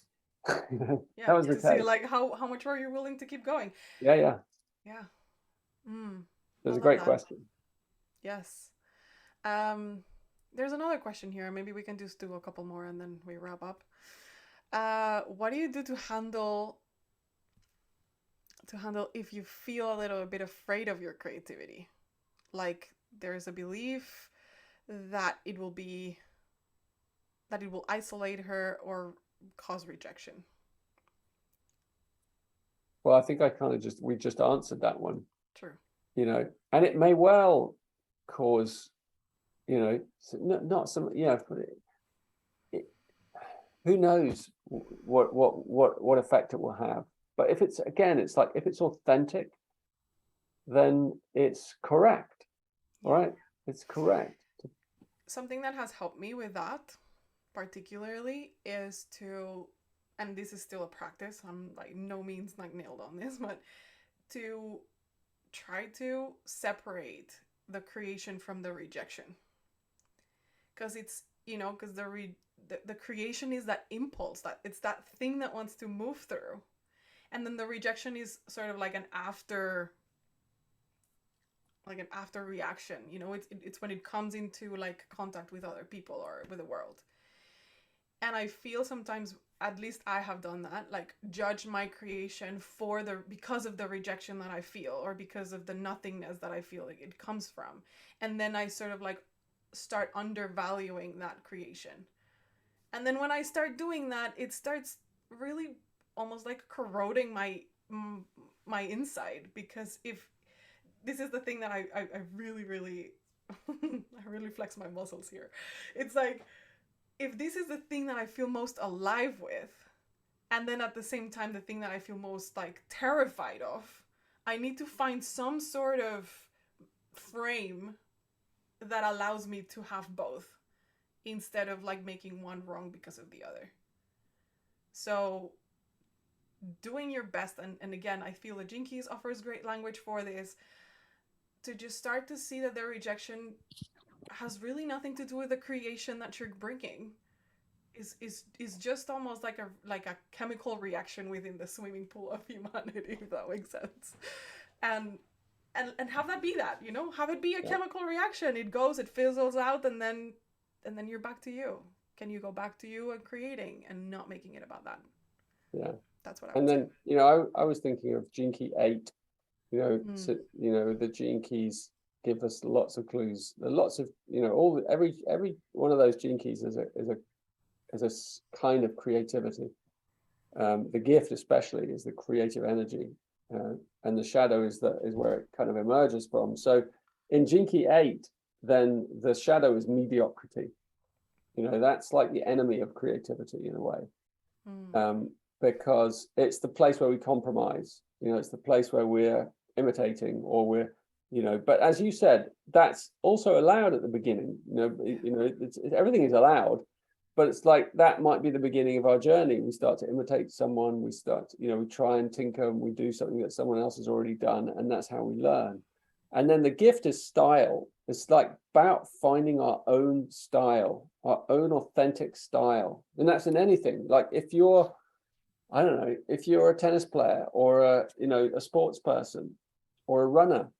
B: was the
A: to
B: case.
A: see like how much are you willing to keep going.
B: Yeah. That's a great question.
A: Yes. There's another question here. Maybe we can just do a couple more and then we wrap up. What do you do to handle if you feel a little bit afraid of your creativity? Like there's a belief that it will isolate her or cause rejection.
B: Well, I think we just answered that one.
A: True.
B: And it may well cause, not some, who knows what effect it will have. But if it's like, if it's authentic, then it's correct. All right. It's correct.
A: Something that has helped me with that particularly is and this is still a practice, I'm like no means like nailed on this, but to try to separate the creation from the rejection. Because it's, because the creation is that impulse, that it's that thing that wants to move through. And then the rejection is sort of like an after like an after reaction. You know, it's when it comes into like contact with other people or with the world. And I feel sometimes, at least I have done that, like judge my creation for the because of the rejection that I feel, or because of the nothingness that I feel like it comes from. And then I sort of like start undervaluing that creation. And then when I start doing that, it starts really almost like corroding my inside, because if this is the thing that I really really I really flex my muscles here. It's like, if this is the thing that I feel most alive with, and then at the same time the thing that I feel most like terrified of, I need to find some sort of frame that allows me to have both, instead of like making one wrong because of the other. So doing your best, and again, I feel that Jinkies offers great language for this, to just start to see that their rejection has really nothing to do with the creation that you're bringing. Is just almost like a chemical reaction within the swimming pool of humanity, if that makes sense. And and have that be that, you know, have it be a
B: Yeah.
A: chemical reaction. It goes, it fizzles out, and then you're back to you. Can you go back to you and creating and not making it about that?
B: Yeah.
A: That's what I
B: And
A: would say.
B: then, you know, I was thinking of Gene Key 8, you know,
A: Mm.
B: so, you know, the Gene Keys give us lots of clues. There are lots of, you know, every one of those Gene Keys is a kind of creativity. The gift especially is the creative energy, and the shadow is where it kind of emerges from. So in Gene Key 8, then the shadow is mediocrity. You know, that's like the enemy of creativity in a way.
A: Mm.
B: Because it's the place where we compromise. You know, it's the place where we're imitating, or we're, you know. But as you said, that's also allowed at the beginning. You know, everything is allowed, but it's like that might be the beginning of our journey. We start to imitate someone. We start, you know, we try and tinker, and we do something that someone else has already done, and that's how we learn. And then the gift is style. It's like about finding our own style, our own authentic style, and that's in anything. Like if you're, I don't know, if you're a tennis player, or a sports person, or a runner,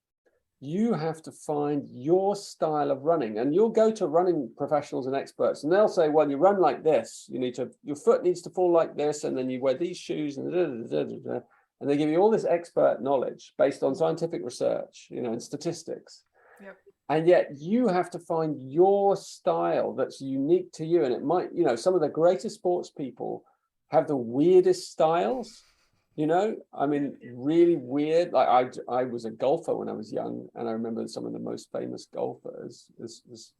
B: you have to find your style of running. And you'll go to running professionals and experts, and they'll say, well, you run like this, your foot needs to fall like this, and then you wear these shoes, and and they give you all this expert knowledge based on scientific research, you know, and statistics.
A: Yep.
B: And yet you have to find your style that's unique to you. And it might, you know, some of the greatest sports people have the weirdest styles, you know. I mean, really weird. Like I was a golfer when I was young, and I remember some of the most famous golfers,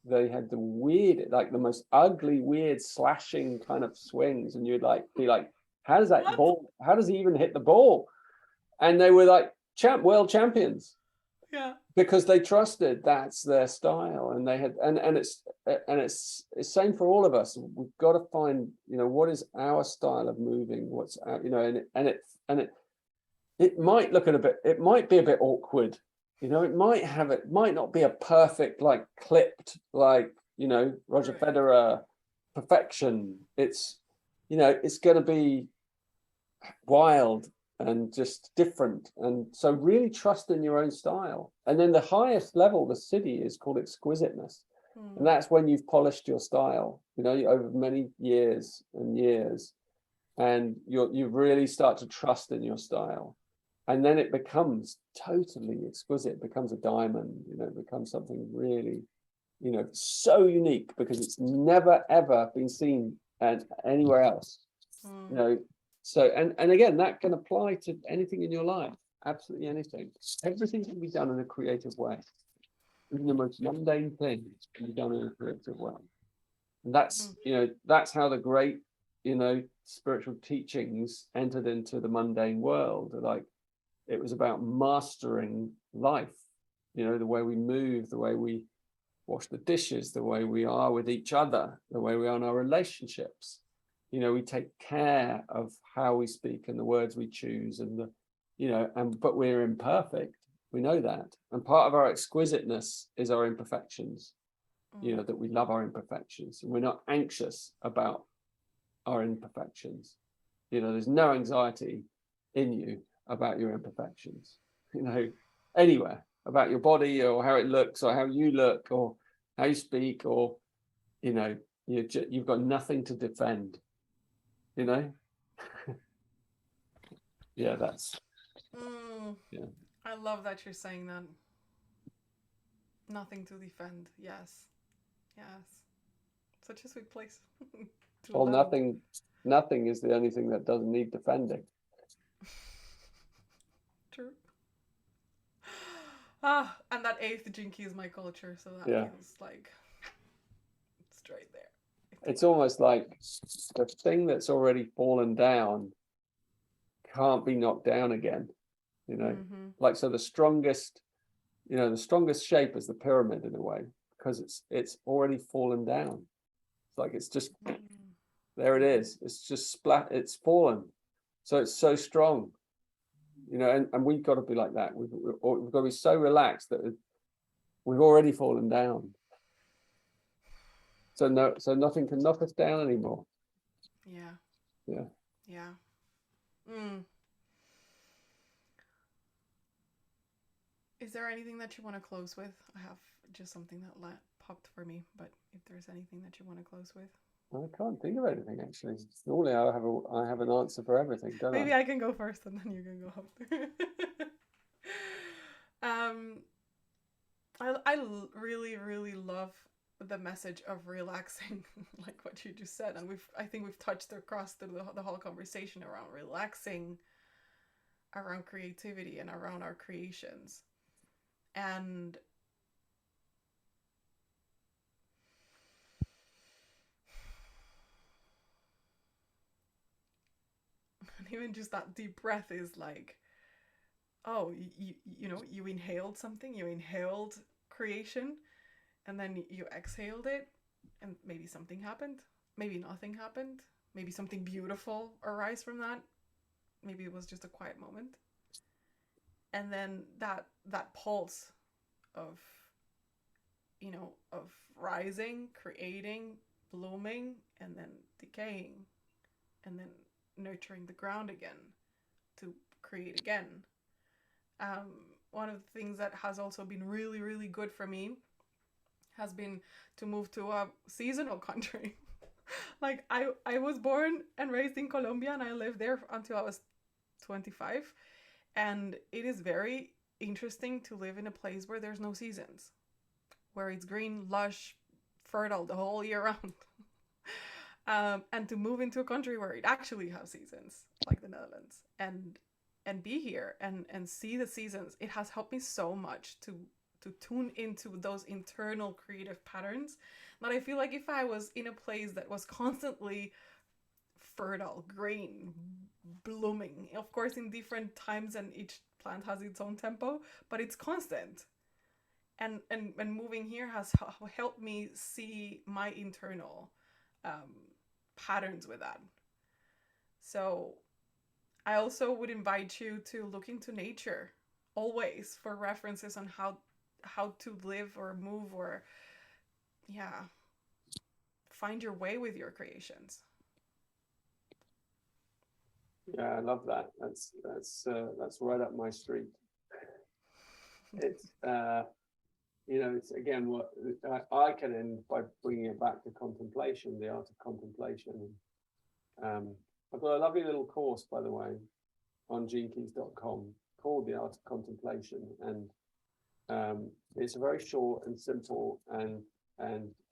B: they had the weird, like the most ugly, weird slashing kind of swings, and you'd like be like, how does that ball, how does he even hit the ball? And they were like world champions,
A: Yeah.
B: because they trusted that's their style. And they had, and it's same for all of us. We've got to find, you know, what is our style of moving, what's our, you know, and it might look it might be a bit awkward, you know. It might not be a perfect, like clipped, like, you know, Roger Federer perfection. It's, you know, it's going to be wild and just different. And so really trust in your own style. And then the highest level, the city, is called exquisiteness. And that's when you've polished your style, you know, over many years and years, and you really start to trust in your style. And then it becomes totally exquisite. It becomes a diamond, you know. It becomes something really, you know, so unique, because it's never ever been seen anywhere else, you know. So, and again, that can apply to anything in your life, absolutely anything. Everything can be done in a creative way. Even the most mundane things can be done in a creative way. And that's, you know, that's how the great, you know, spiritual teachings entered into the mundane world. Like, it was about mastering life, you know, the way we move, the way we wash the dishes, the way we are with each other, the way we are in our relationships. You know, we take care of how we speak and the words we choose, and the, you know, but we're imperfect. We know that. And part of our exquisiteness is our imperfections, you know, that we love our imperfections, and we're not anxious about our imperfections. You know, there's no anxiety in you about your imperfections, you know, anywhere. about your body or how it looks or how you look or how you speak, or you've got nothing to defend, yeah, that's yeah.
A: I love that you're saying that. Nothing to defend. Yes. Yes. Such a sweet place to
B: Well,
A: land.
B: nothing is the only thing that doesn't need defending.
A: True. And that eighth jinky is my culture, so that feels like straight there.
B: It's almost like the thing that's already fallen down can't be knocked down again, like, so the strongest shape is the pyramid in a way, because it's already fallen down. It's like it's just there it is, it's just it's fallen, so it's so strong, and we've got to be like that. We've got to be so relaxed that we've already fallen down, so nothing can knock us down anymore. Yeah.
A: Is there anything that you want to close with? I have just something that popped for me, but if there's anything that you want to close with.
B: I can't think of anything, actually. Normally I have an answer for everything, don't
A: Maybe I can go first and then you can go after. I really, really love the message of relaxing, like what you just said, and I think we've touched across the whole conversation around relaxing, around creativity, and around our creations. And even just that deep breath is like, oh, you inhaled something, you inhaled creation, and then you exhaled it, and maybe something happened, maybe nothing happened, maybe something beautiful arose from that, maybe it was just a quiet moment, and then that pulse of of rising, creating, blooming, and then decaying, and then nurturing the ground again to create again. One of the things that has also been really, really good for me has been to move to a seasonal country. Like I was born and raised in Colombia, and I lived there until I was 25. And it is very interesting to live in a place where there's no seasons, where it's green, lush, fertile the whole year round. And to move into a country where it actually has seasons, like the Netherlands, and be here and see the seasons, it has helped me so much to tune into those internal creative patterns that I feel like if I was in a place that was constantly fertile, green, blooming, of course in different times, and each plant has its own tempo, but it's constant. And moving here has helped me see my internal patterns with that. So I also would invite you to look into nature always for references on how to live or move, or find your way with your creations.
B: Yeah, I love that. That's right up my street. It's it's again what I can end by bringing it back to contemplation, the art of contemplation. I've got a lovely little course, by the way, on genekeys.com called the art of contemplation, and it's a very short and simple and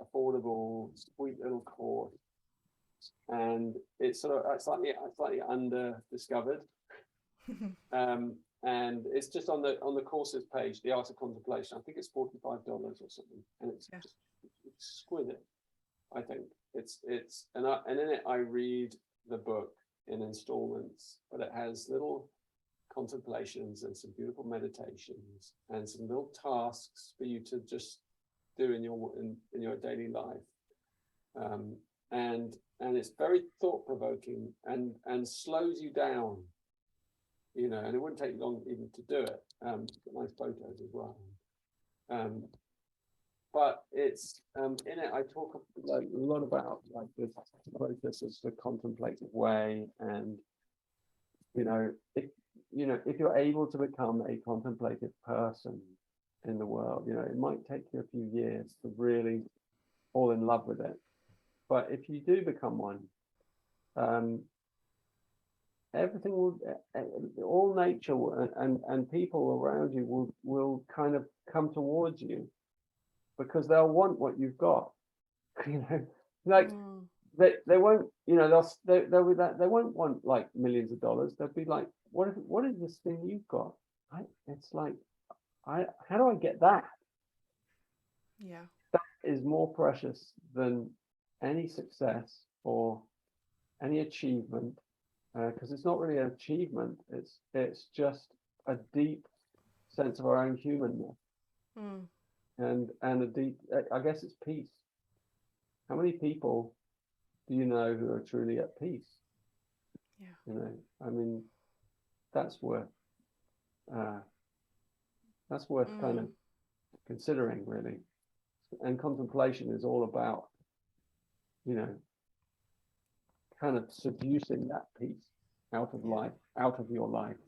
B: affordable, sweet little course, and it's slightly under discovered. And it's just on the courses page, the art of contemplation. I think it's $45 or something, and it's just exquisite. I think it's and in it I read the book in installments, but it has little contemplations and some beautiful meditations and some little tasks for you to just do in your daily life, and it's very thought-provoking and slows you down, and it wouldn't take long even to do it. Nice photos as well. But it's in it I talk a lot about like the process of the contemplative way, and if you're able to become a contemplative person, in the world. You know, it might take you a few years to really fall in love with it, but if you do become one, everything will, all nature and people around you will kind of come towards you, because they'll want what you've got. You know, like they won't, you know, they'll be that, they won't want like millions of dollars. They'll be like, what is this thing you've got? It's like, how do I get that?
A: Yeah.
B: That is more precious than any success or any achievement, because it's not really an achievement. It's just a deep sense of our own humanness, and a deep, I guess it's peace. How many people do you know who are truly at peace?
A: Yeah.
B: You know, I mean, that's worth kind of considering, really. And contemplation is all about, you know, kind of seducing that peace out of life, out of your life.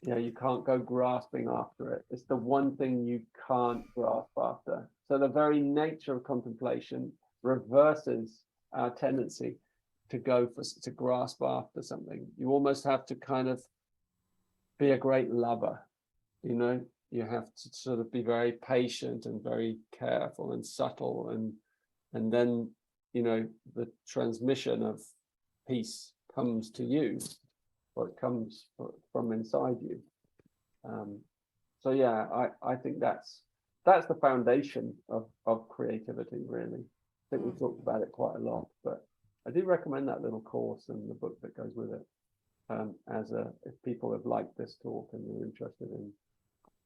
B: You know, you can't go grasping after it. It's the one thing you can't grasp after. So the very nature of contemplation reverses our tendency to grasp after something. You almost have to kind of be a great lover, you know. You have to sort of be very patient and very careful and subtle, and then, you know, the transmission of peace comes to you, or it comes from inside you. So yeah, I think that's the foundation of creativity, really. I think we've talked about it quite a lot, but I do recommend that little course and the book that goes with it, if people have liked this talk and they're interested in,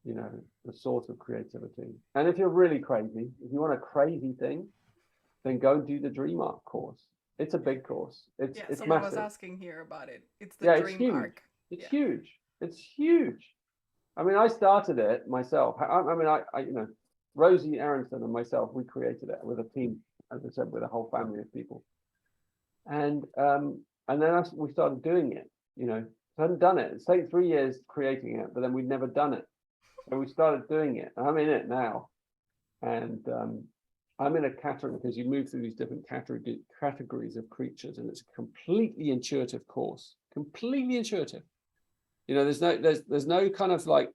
B: you know, the source of creativity. And if you're really crazy, if you want a crazy thing, then go and do the Dream Arc course. It's a big course. It's
A: someone
B: massive.
A: was asking here about it. It's the Dream Arc.
B: It's huge. It's huge. I mean, I started it myself. I mean, you know, Rosie Arrington and myself, we created it with a team, as I said, with a whole family of people. And then we started doing it. You know, I hadn't done it. It's taken 3 years creating it, but then we'd never done it. So we started doing it. I'm in it now, and I'm in a category, because you move through these different categories of creatures, and it's a completely intuitive course. Completely intuitive. You know, there's no kind of like,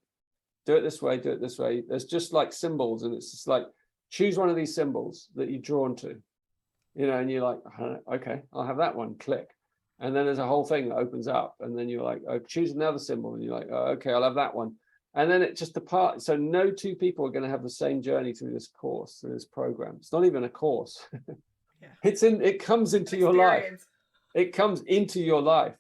B: do it this way, do it this way. There's just like symbols, and it's just like, choose one of these symbols that you're drawn to, you know, and you're like, okay, I'll have that one, click. And then there's a whole thing that opens up, and then you're like, oh, choose another symbol, and you're like, oh, okay, I'll have that one. And then it just departs. So no two people are going to have the same journey through this course, through this program. It's not even a course. It comes into your life. It comes into your life.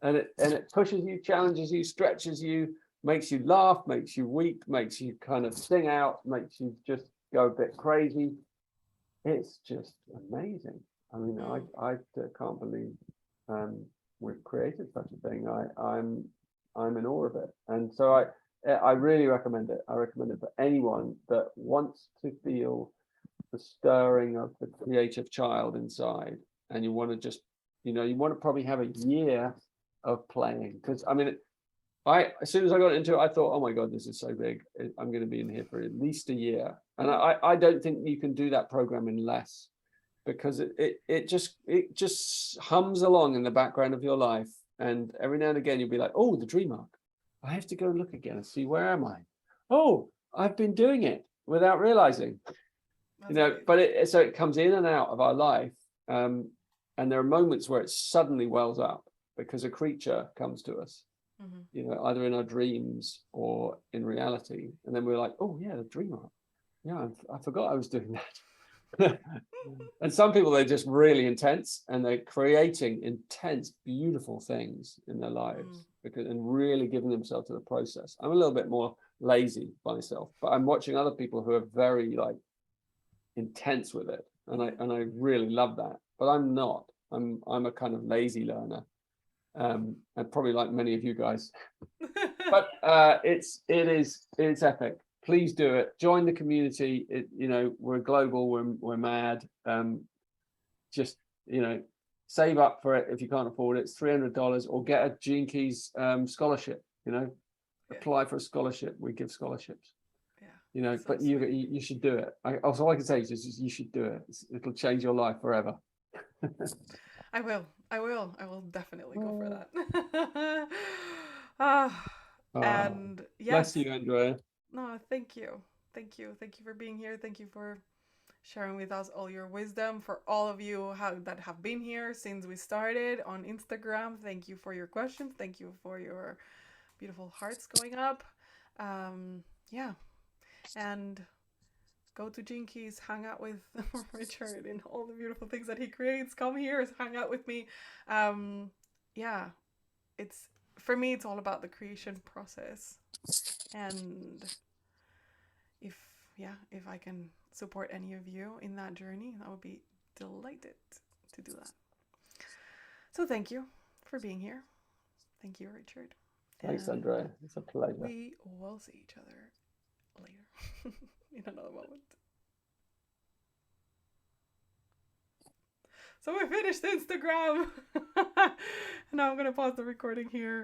B: And it pushes you, challenges you, stretches you, makes you laugh, makes you weep, makes you kind of sing out, makes you just go a bit crazy. It's just amazing. I mean, I can't believe we've created such a thing. I'm in awe of it. And so I really recommend it. I recommend it for anyone that wants to feel the stirring of the creative child inside, and you want to just, you know, you want to probably have a year of playing. Because I mean, as soon as I got into it, I thought, oh my God, this is so big. I'm going to be in here for at least a year. And I don't think you can do that program in less, because it just hums along in the background of your life. And every now and again, you'll be like, oh, the Dream Arc. I have to go and look again and see, where am I? Oh, I've been doing it without realizing. You know, but so it comes in and out of our life. And there are moments where it suddenly wells up because a creature comes to us, you know, either in our dreams or in reality. And then we're like, oh yeah, the Dream Arc. Yeah, I forgot I was doing that. And some people, they're just really intense, and they're creating intense, beautiful things in their lives, and really giving themselves to the process. I'm a little bit more lazy myself, but I'm watching other people who are very like intense with it, and I really love that. But I'm not. I'm a kind of lazy learner, and probably like many of you guys. But it's epic. Please do it. Join the community. You know, we're global. We're mad. Just, you know, save up for it if you can't afford it. It's $300, or get a Gene Keys scholarship. You know, apply for a scholarship, we give scholarships.
A: Yeah.
B: You know,
A: So
B: but
A: sweet.
B: you should do it. All I can say is just, you should do it. It'll change your life forever.
A: I will. I will. I will definitely go for
B: Oh,
A: that. Ah, and
B: bless
A: yes.
B: you, Andrea.
A: No, thank you. Thank you. Thank you for being here. Thank you for sharing with us all your wisdom. For all of you that have been here since we started on Instagram, thank you for your questions. Thank you for your beautiful hearts going up. Yeah. And go to Jinkies, hang out with Richard and all the beautiful things that he creates. Come here, hang out with me. Yeah, it's for me. It's all about the creation process, and if if I can support any of you in that journey, I would be delighted to do that. So thank you for being here. Thank you, Richard.
B: Thanks,
A: And
B: Andrea. It's a pleasure.
A: we will see each other later in another moment. So we finished Instagram. Now I'm gonna pause the recording here.